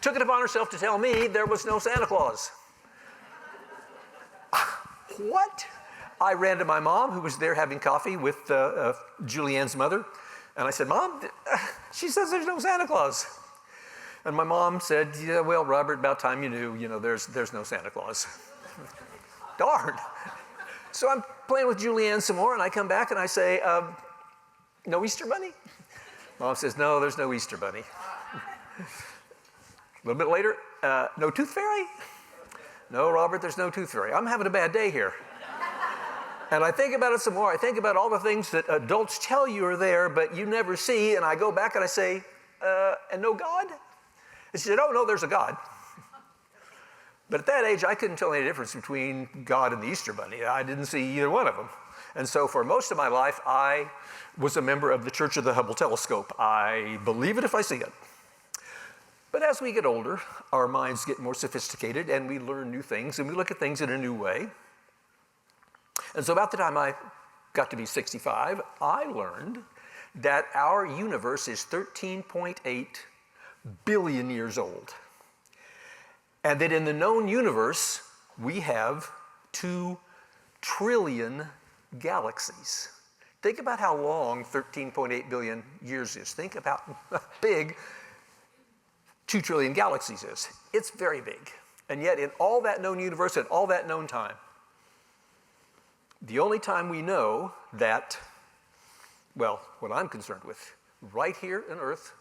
S17: took it upon herself to tell me there was no Santa Claus. What? I ran to my mom, who was there having coffee with Julianne's mother, and I said, Mom, she says there's no Santa Claus. And my mom said, yeah, well, Robert, about time you knew, there's no Santa Claus. Darn. So I'm playing with Julianne some more, and I come back and I say, no Easter Bunny? Mom says, no, there's no Easter Bunny. A little bit later, no Tooth Fairy? No, Robert, there's no Tooth Fairy. I'm having a bad day here. And I think about it some more. I think about all the things that adults tell you are there, but you never see, and I go back and I say, and no God? And she said, oh, no, there's a God. But at that age, I couldn't tell any difference between God and the Easter Bunny. I didn't see either one of them. And so for most of my life, I was a member of the Church of the Hubble Telescope. I believe it if I see it. But as we get older, our minds get more sophisticated, and we learn new things, and we look at things in a new way. And so about the time I got to be 65, I learned that our universe is 13.8 billion years old. And that in the known universe, we have 2 trillion galaxies. Think about how long 13.8 billion years is. Think about how big 2 trillion galaxies is. It's very big. And yet in all that known universe and all that known time, the only time we know that, well, what I'm concerned with, right here on Earth,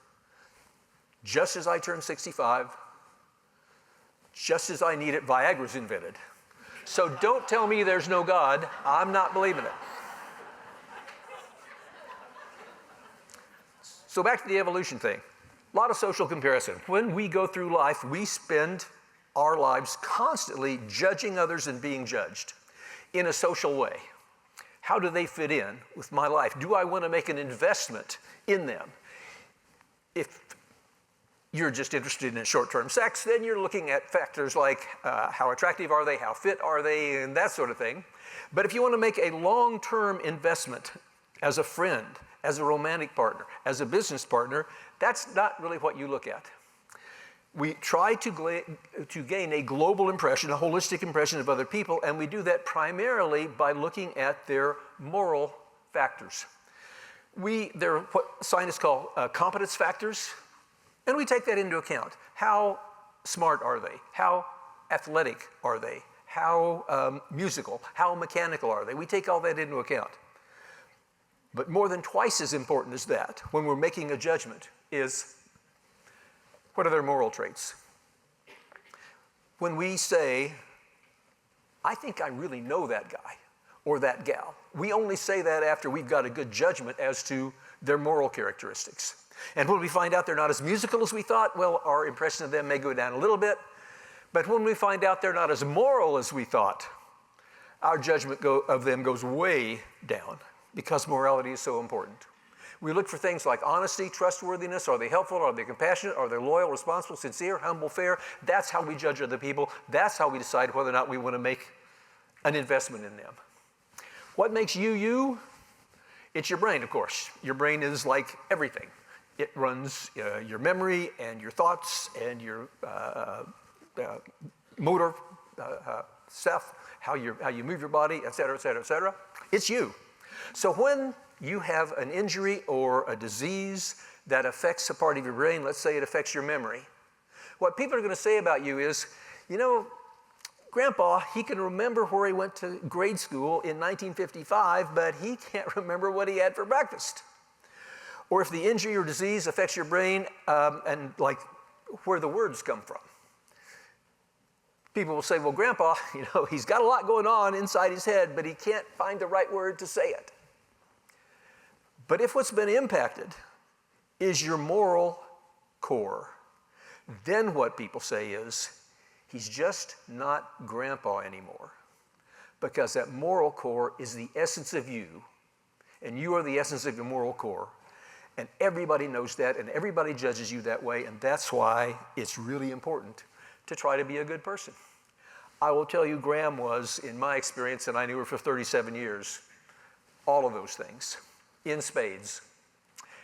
S17: just as I turn 65, just as I need it, Viagra's invented. So don't tell me there's no God. I'm not believing it. So back to the evolution thing. A lot of social comparison. When we go through life, we spend our lives constantly judging others and being judged in a social way. How do they fit in with my life? Do I want to make an investment in them? If you're just interested in short-term sex, then you're looking at factors like how attractive are they, how fit are they, and that sort of thing. But if you want to make a long-term investment as a friend, as a romantic partner, as a business partner, that's not really what you look at. We try to gain a global impression, a holistic impression of other people, and we do that primarily by looking at their moral factors. They're what scientists call competence factors, and we take that into account. How smart are they? How athletic are they? How musical? How mechanical are they? We take all that into account. But more than twice as important as that, when we're making a judgment, is what are their moral traits? When we say, I think I really know that guy or that gal, we only say that after we've got a good judgment as to their moral characteristics. And when we find out they're not as musical as we thought, well, our impression of them may go down a little bit. But when we find out they're not as moral as we thought, our judgment of them goes way down because morality is so important. We look for things like honesty, trustworthiness. Are they helpful? Are they compassionate? Are they loyal, responsible, sincere, humble, fair? That's how we judge other people. That's how we decide whether or not we want to make an investment in them. What makes you you? It's your brain, of course. Your brain is like everything. It runs your memory and your thoughts and your motor stuff, how you move your body, et cetera, et cetera, et cetera. It's you. So when you have an injury or a disease that affects a part of your brain, let's say it affects your memory, what people are going to say about you is, you know, Grandpa, he can remember where he went to grade school in 1955, but he can't remember what he had for breakfast. Or if the injury or disease affects your brain and like where the words come from. People will say, well, Grandpa, you know, he's got a lot going on inside his head, but he can't find the right word to say it. But if what's been impacted is your moral core, then what people say is, he's just not Grandpa anymore. Because that moral core is the essence of you, and you are the essence of your moral core. And everybody knows that, and everybody judges you that way, and that's why it's really important to try to be a good person. I will tell you, Graham was, in my experience, and I knew her for 37 years, all of those things, in spades.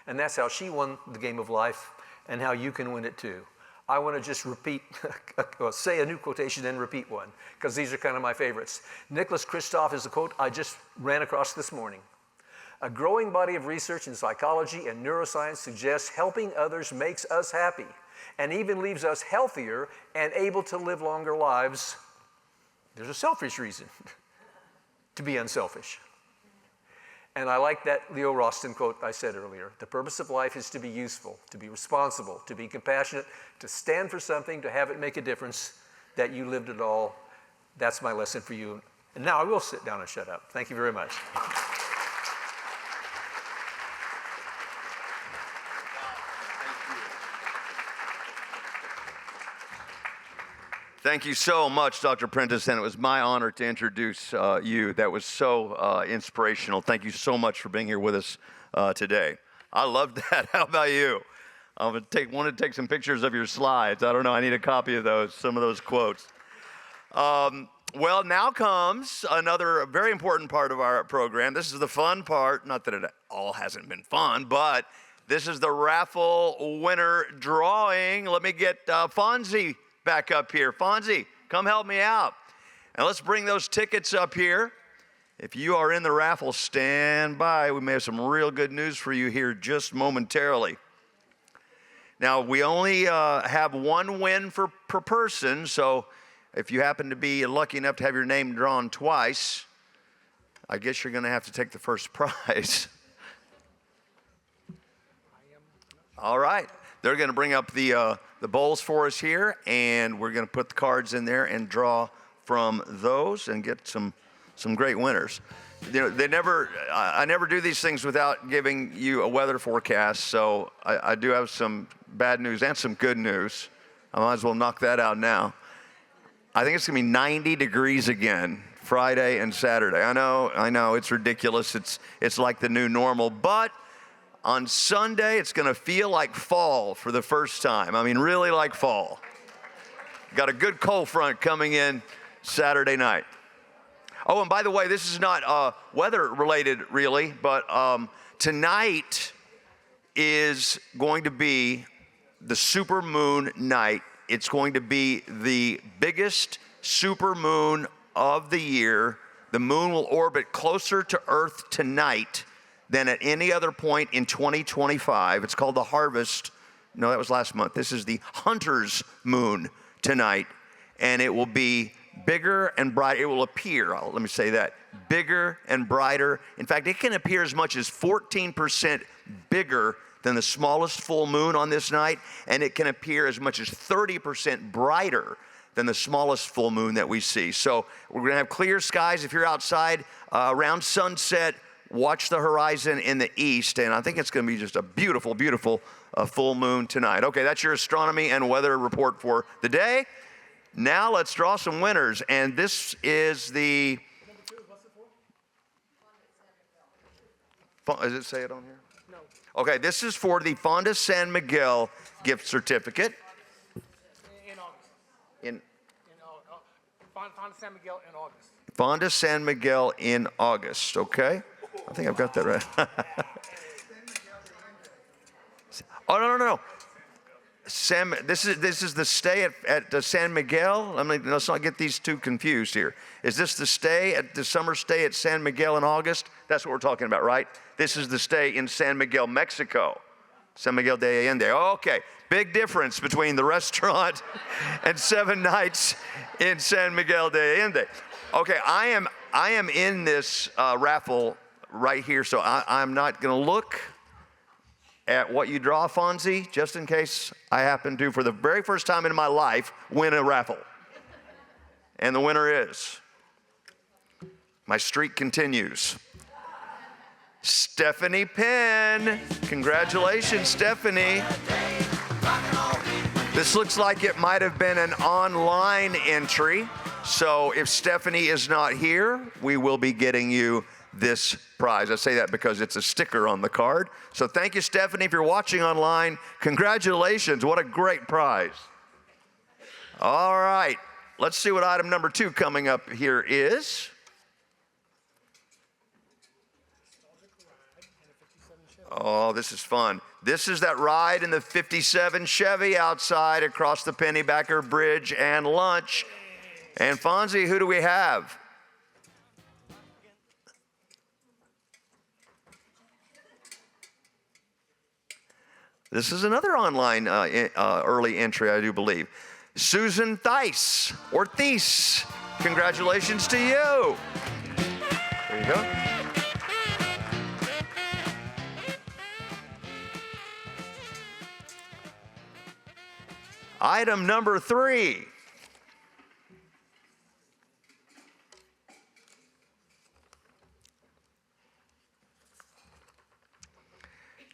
S17: And that's how she won the game of life, and how you can win it too. I want to just repeat, say a new quotation and repeat one, because these are kind of my favorites. Nicholas Kristof is a quote I just ran across this morning. A growing body of research in psychology and neuroscience suggests helping others makes us happy and even leaves us healthier and able to live longer lives. There's a selfish reason to be unselfish. And I like that Leo Roston quote I said earlier. The purpose of life is to be useful, to be responsible, to be compassionate, to stand for something, to have it make a difference, that you lived it all. That's my lesson for you. And now I will sit down and shut up. Thank you very much.
S4: Thank you so much, Dr. Prentice, and it was my honor to introduce you. That was so inspirational. Thank you so much for being here with us today. I loved that. How about you? I want to take some pictures of your slides. I don't know. I need a copy of those, some of those quotes. Well, now comes another very important part of our program. This is the fun part. Not that it all hasn't been fun, but this is the raffle winner drawing. Let me get Fonzie back up here. Fonzie, come help me out. And let's bring those tickets up here. If you are in the raffle, stand by. We may have some real good news for you here just momentarily. Now, we only have one win per person, so if you happen to be lucky enough to have your name drawn twice, I guess you're going to have to take the first prize. All right. They're going to bring up the bowls for us here, and we're going to put the cards in there and draw from those and get some great winners. I never do these things without giving you a weather forecast. So I do have some bad news and some good news. I might as well knock that out now. I think it's gonna be 90 degrees again Friday and Saturday. I know, it's ridiculous. It's like the new normal, but on Sunday, it's gonna feel like fall for the first time. I mean, really like fall. Got a good cold front coming in Saturday night. Oh, and by the way, this is not weather related really, but tonight is going to be the supermoon night. It's going to be the biggest supermoon of the year. The moon will orbit closer to Earth tonight than at any other point in 2025. It's called the harvest. No, that was last month. This is the hunter's moon tonight, and it will be bigger and brighter. It will appear, let me say that, bigger and brighter. In fact, it can appear as much as 14% bigger than the smallest full moon on this night, and it can appear as much as 30% brighter than the smallest full moon that we see. So we're gonna have clear skies. If you're outside around sunset, watch the horizon in the east, and I think it's gonna be just a beautiful, beautiful full moon tonight. Okay, that's your astronomy and weather report for the day. Now let's draw some winners, and this is the, does it say it on here? No. Okay, this is for the Fonda San Miguel gift certificate.
S2: In August.
S4: In
S2: Fonda San Miguel in August.
S4: Fonda San Miguel in August, okay? I think I've got that right. Oh, no. This is the stay at San Miguel. I mean, let's not get these two confused here. Is this the summer stay at San Miguel in August? That's what we're talking about, right? This is the stay in San Miguel, Mexico. San Miguel de Allende. Okay, big difference between the restaurant and 7 nights in San Miguel de Allende. Okay, I am in this raffle right here, so I'm not gonna look at what you draw, Fonzie, just in case I happen to, for the very first time in my life, win a raffle. And the winner is, my streak continues, Stephanie Penn. Congratulations, Stephanie. This looks like it might have been an online entry. So if Stephanie is not here, we will be getting you this prize. I say that because it's a sticker on the card. So thank you, Stephanie. If you're watching online, congratulations. What a great prize. All right, let's see what item number 2 coming up here is. Oh, this is fun. This is that ride in the 57 Chevy outside across the Pennybacker Bridge and lunch. And Fonzie, who do we have? This is another online early entry, I do believe. Susan Thies, or Thies. Congratulations to you. There you go. Item number 3.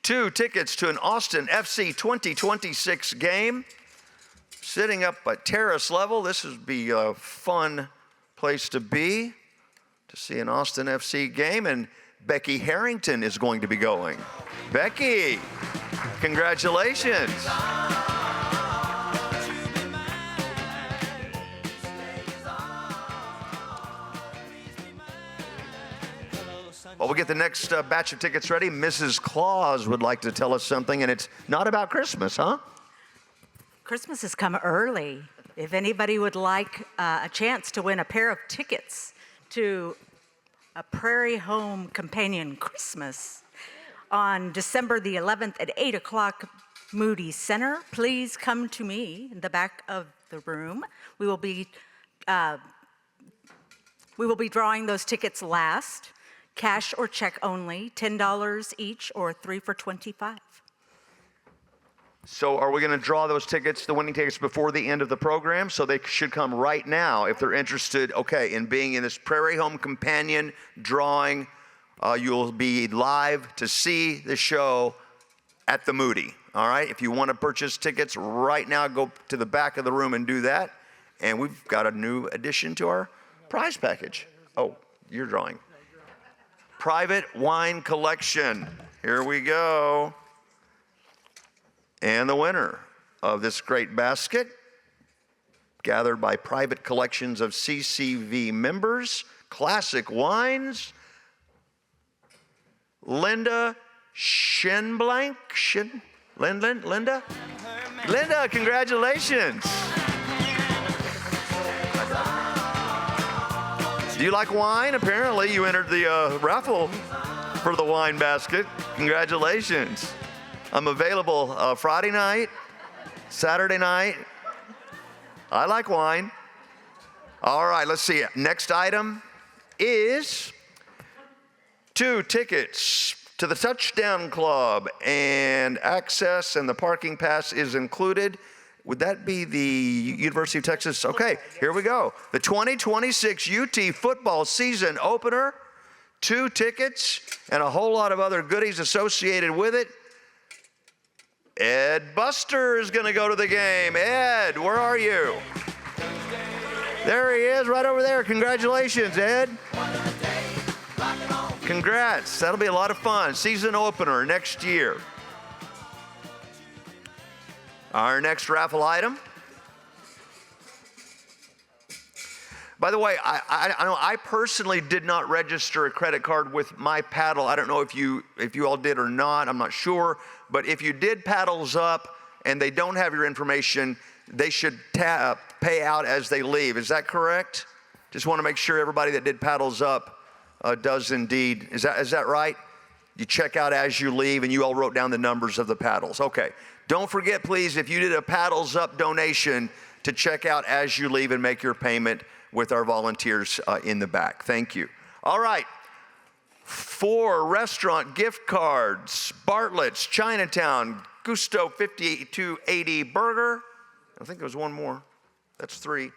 S4: Two tickets to an Austin FC 2026 game. Sitting up at terrace level. This would be a fun place to be, to see an Austin FC game. And Becky Harrington is going to be going. Becky, congratulations. Well, we'll get the next batch of tickets ready. Mrs. Claus would like to tell us something, and it's not about Christmas, huh?
S18: Christmas has come early. If anybody would like a chance to win a pair of tickets to a Prairie Home Companion Christmas on December the 11th at 8 o'clock, Moody Center, please come to me in the back of the room. We will be drawing those tickets last. Cash or check only, $10 each or 3 for $25.
S4: So are we going to draw those tickets, the winning tickets, before the end of the program? So they should come right now if they're interested, okay, in being in this Prairie Home Companion drawing. You'll be live to see the show at the Moody, all right? If you want to purchase tickets right now, go to the back of the room and do that. And we've got a new addition to our prize package. Oh, you're drawing. Private wine collection. Here we go. And the winner of this great basket, gathered by private collections of CCV members, classic wines, Linda Shinblank. Linda, congratulations. Do you like wine? Apparently you entered the raffle for the wine basket. Congratulations. I'm available Friday night, Saturday night. I like wine. All right, let's see. Next item is 2 tickets to the Touchdown Club, and access and the parking pass is included. Would that be the University of Texas? Okay, here we go. The 2026 UT football season opener, 2 tickets, and a whole lot of other goodies associated with it. Ed Buster is going to go to the game. Ed, where are you? There he is, right over there. Congratulations, Ed. Congrats. That'll be a lot of fun. Season opener next year. Our next raffle item. By the way, I personally did not register a credit card with my paddle. I don't know if you all did or not. I'm not sure. But if you did Paddles Up and they don't have your information, they should pay out as they leave. Is that correct? Just want to make sure everybody that did Paddles Up does indeed. Is that right? You check out as you leave, and you all wrote down the numbers of the paddles. Okay. Don't forget, please, if you did a Paddles Up donation, to check out as you leave and make your payment with our volunteers in the back. Thank you. All right. 4 restaurant gift cards. Bartlett's, Chinatown, Gusto 5280 Burger. I think there was one more. That's 3.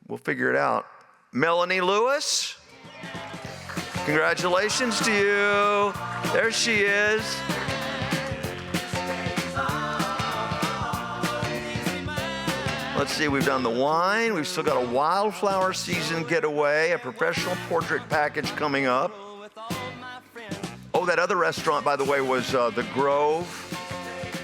S4: We'll figure it out. Melanie Lewis. Congratulations to you. There she is. Let's see, we've done the wine. We've still got a wildflower season getaway, a professional portrait package coming up. Oh, that other restaurant, by the way, was the Grove,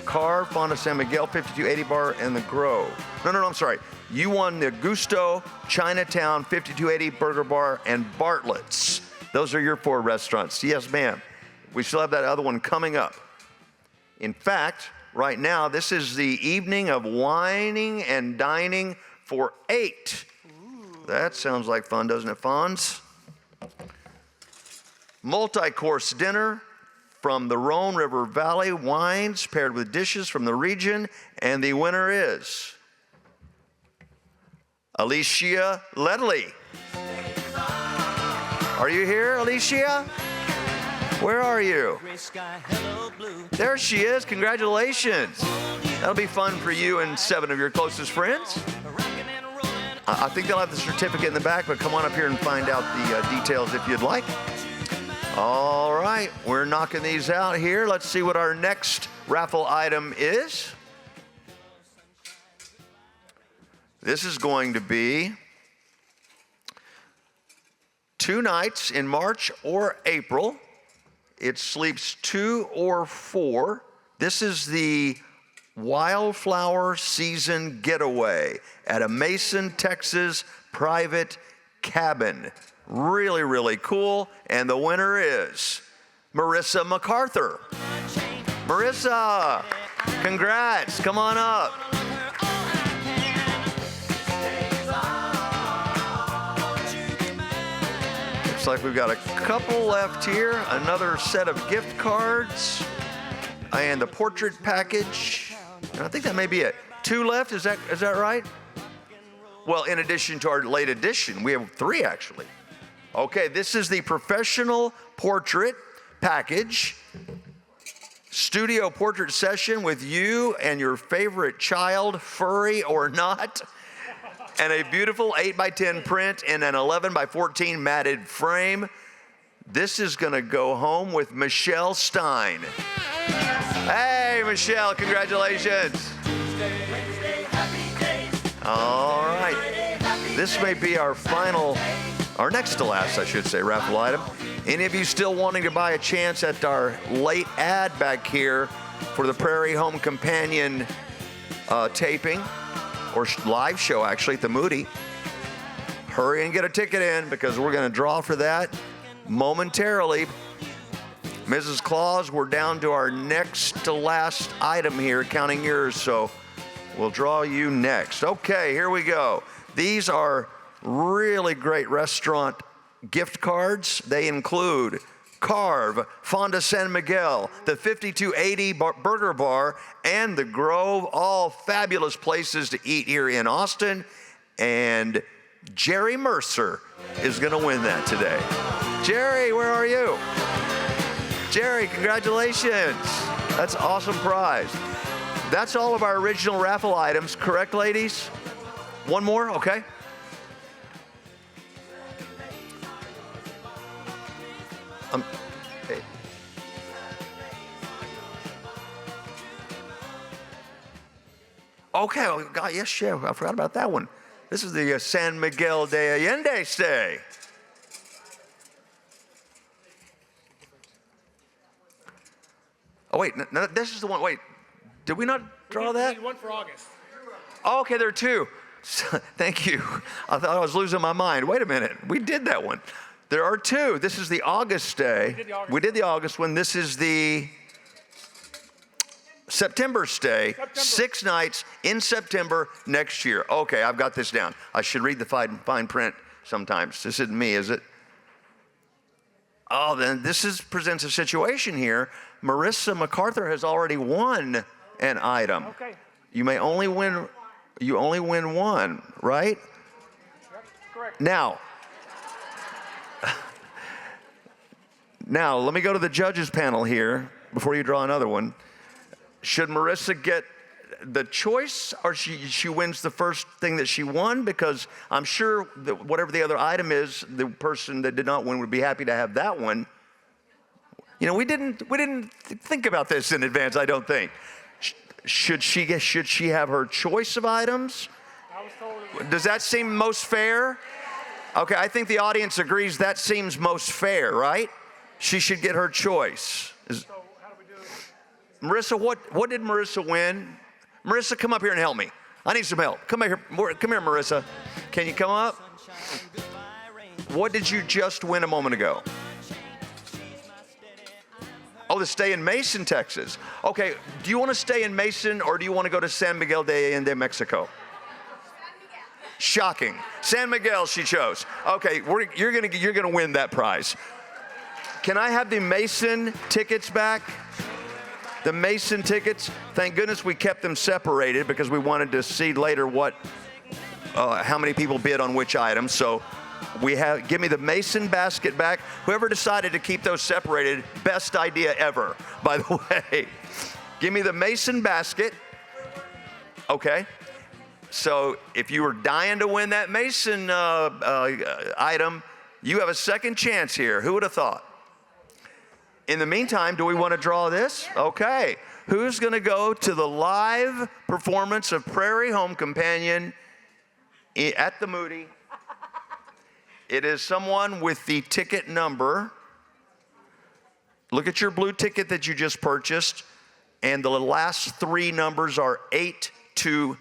S4: Carve, Fonda San Miguel, 5280 Bar, and the Grove. No, I'm sorry. You won the Gusto, Chinatown, 5280 Burger Bar, and Bartlett's. Those are your 4 restaurants. Yes, ma'am. We still have that other one coming up. In fact, right now, this is the evening of wining and dining for 8. Ooh. That sounds like fun, doesn't it, Fonz? Multi-course dinner from the Rhone River Valley wines paired with dishes from the region, and the winner is Alicia Ledley. Are you here, Alicia? Where are you? There she is. Congratulations. That'll be fun for you and 7 of your closest friends. I think they'll have the certificate in the back, but come on up here and find out the details if you'd like. All right, we're knocking these out here. Let's see what our next raffle item is. This is going to be 2 nights in March or April. It sleeps 2 or 4. This is the Wildflower Season Getaway at a Mason, Texas private cabin. Really, really cool. And the winner is Marissa MacArthur. Marissa, congrats. Come on up. Looks like we've got a couple left here. Another set of gift cards and the portrait package. And I think that may be it. 2 left, is that right? Well, in addition to our late edition, we have 3 actually. Okay, this is the professional portrait package. studio portrait session with you and your favorite child, furry or not, and a beautiful 8x10 print in an 11x14 matted frame. This is going to go home with Michelle Stein. Hey, Michelle, congratulations. All right. This may be our next to last, I should say, raffle item. Any of you still wanting to buy a chance at our late ad back here for the Prairie Home Companion taping, or live show actually at the Moody, hurry and get a ticket in because we're going to draw for that momentarily. Mrs. Claus, we're down to our next to last item here, counting yours, so we'll draw you next. Okay, here we go. These are really great restaurant gift cards. They include KAW, Fonda San Miguel, the 5280 Burger Bar, and the Grove, all fabulous places to eat here in Austin. And Jerry Mercer is going to win that today. Jerry, where are you? Jerry, congratulations. That's an awesome prize. That's all of our original raffle items, correct, ladies? One more, okay. Hey. Okay, oh, God, yes, yeah, I forgot about that one. This is the San Miguel de Allende stay. Oh, wait, no, this is the one. Wait, did we not draw that?
S2: We need one for August.
S4: Oh, okay, there are two. Thank you. I thought I was losing my mind. Wait a minute. We did that one. There are two. This is the August stay. We did the August one. This is the September stay. 6 nights in September next year. Okay, I've got this down. I should read the fine print sometimes. This isn't me, is it? Oh, then this presents a situation here. Marissa MacArthur has already won an item.
S2: Okay.
S4: You only win one, right?
S2: Yep, correct.
S4: Now, let me go to the judges panel here before you draw another one. Should Marissa get the choice, or she wins the first thing that she won? Because I'm sure that whatever the other item is, the person that did not win would be happy to have that one. You know, we didn't think about this in advance, I don't think. Should she have her choice of items? Does that seem most fair? Okay, I think the audience agrees that seems most fair, right? She should get her choice.
S2: So how do we do it?
S4: Marissa, what did Marissa win? Marissa, come up here and help me. I need some help. Come here, Marissa. Can you come up? What did you just win a moment ago? Oh, the stay in Mason, Texas. Okay, do you want to stay in Mason or do you want to go to San Miguel de Allende, Mexico? Shocking. San Miguel she chose. Okay, you're gonna win that prize. Can I have the Mason tickets back? The Mason tickets. Thank goodness we kept them separated because we wanted to see later how many people bid on which item. So give me the Mason basket back. Whoever decided to keep those separated, best idea ever, by the way. Give me the Mason basket. Okay. So if you were dying to win that Mason item, you have a second chance here. Who would have thought? In the meantime, do we want to draw this? Okay. Who's going to go to the live performance of Prairie Home Companion at the Moody? It is someone with the ticket number. Look at your blue ticket that you just purchased, and the last 3 numbers are 820.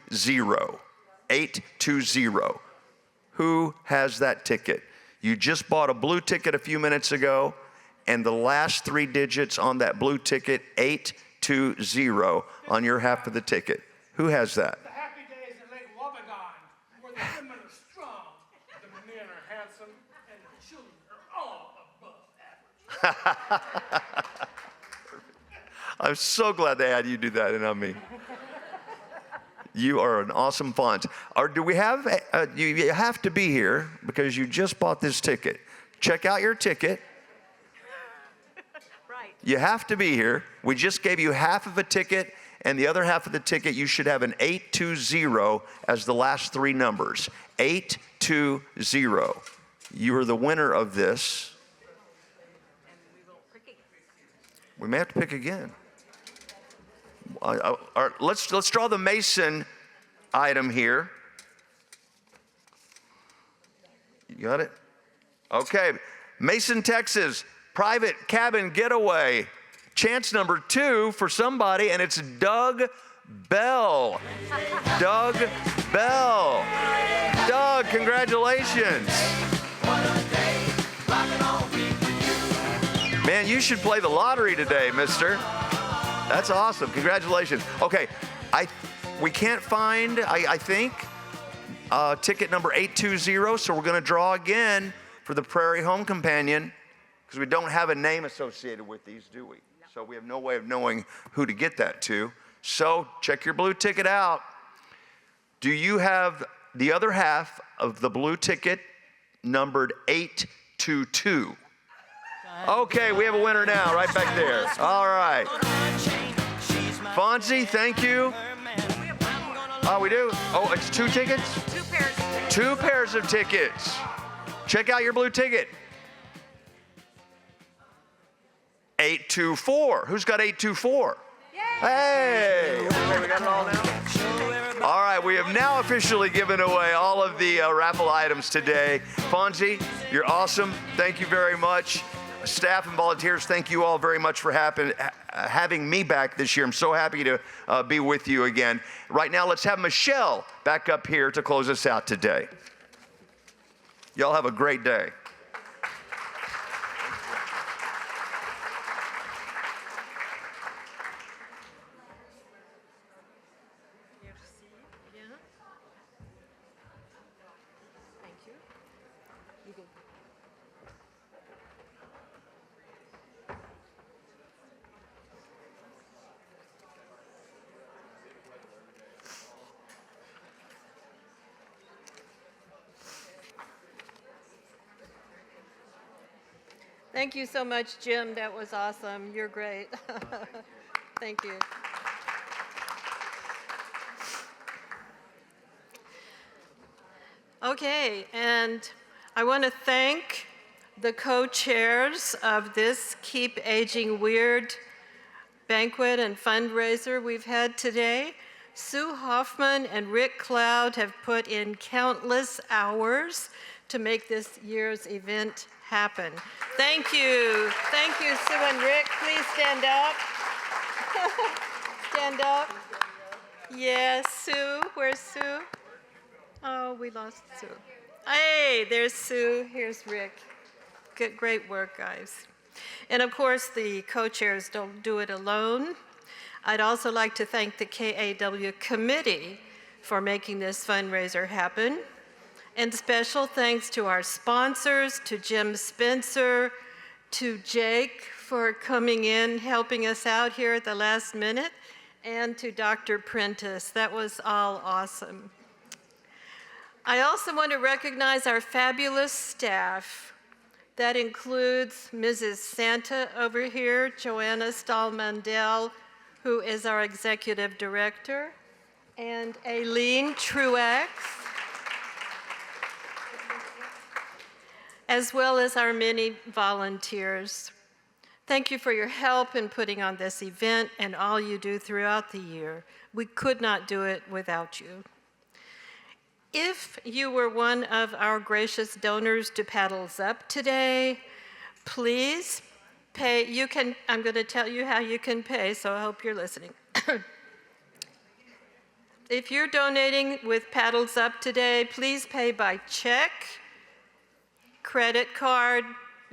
S4: 820. Who has that ticket? You just bought a blue ticket a few minutes ago, and the last 3 digits on that blue ticket, 820, on your half of the ticket. Who has that?
S2: The happy days in Lake Wabagon, where the women are strong, the men are handsome, and the children are all above average.
S4: I'm so glad they had you do that and not me. You are an awesome font. Or do we have, you have to be here because you just bought this ticket. Check out your ticket.
S18: Right.
S4: You have to be here. We just gave you half of a ticket, and the other half of the ticket, you should have an 820 as the last three numbers. 820. You are the winner of this. We may have to pick again. Let's draw the Mason item here. You got it? Okay. Mason, Texas, private cabin getaway. Chance number 2 for somebody, and it's Doug Bell. Doug Bell. Doug, congratulations. Man, you should play the lottery today, mister. That's awesome. Congratulations. Okay, we can't find, I think, ticket number 820, so we're going to draw again for the Prairie Home Companion, because we don't have a name associated with these, do we? So we have no way of knowing who to get that to. So check your blue ticket out. Do you have the other half of the blue ticket numbered 822? Okay, we have a winner now, right back there. All right. Fonzie, thank you. Oh, we do? Oh, it's 2 tickets?
S18: 2 pairs.
S4: 2 pairs of tickets. Check out your blue ticket. 824. Who's got 824? Hey! Okay, we got it all now? All right, we have now officially given away all of the raffle items today. Fonzie, you're awesome. Thank you very much. Staff and volunteers, thank you all very much for having me back this year. I'm so happy to be with you again. Right now, let's have Michelle back up here to close us out today. Y'all have a great day.
S3: Thank you so much, Jim. That was awesome. You're great. Thank you. Okay, and I want to thank the co-chairs of this Keep Aging Weird banquet and fundraiser we've had today. Sue Hoffman and Rick Cloud have put in countless hours to make this year's event happen. Thank you. Thank you, Sue and Rick. Please stand up. Stand up. Yes, Sue. Where's Sue? Oh, we lost Sue. Hey, there's Sue. Here's Rick. Good, great work, guys. And of course, the co-chairs don't do it alone. I'd also like to thank the KAW committee for making this fundraiser happen. And special thanks to our sponsors, to Jim Spencer, to Jake for coming in, helping us out here at the last minute, and to Dr. Prentice. That was all awesome. I also want to recognize our fabulous staff. That includes Mrs. Santa over here, Joanna Stahl-Mandel, who is our executive director, and Aileen Truax, as well as our many volunteers. Thank you for your help in putting on this event and all you do throughout the year. We could not do it without you. If you were one of our gracious donors to Paddles Up today, please pay. I'm going to tell you how you can pay, so I hope you're listening. If you're donating with Paddles Up today, please pay by check, credit card,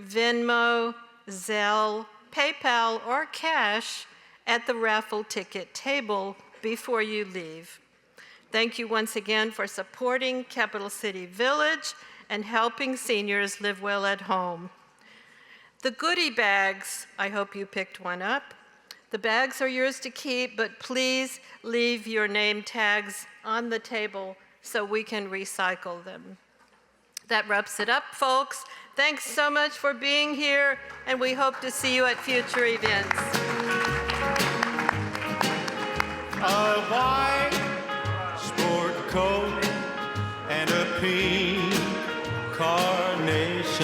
S3: Venmo, Zelle, PayPal, or cash at the raffle ticket table before you leave. Thank you once again for supporting Capital City Village and helping seniors live well at home. The goodie bags, I hope you picked one up. The bags are yours to keep, but please leave your name tags on the table so we can recycle them. That wraps it up, folks. Thanks so much for being here, and we hope to see you at future events.
S1: Why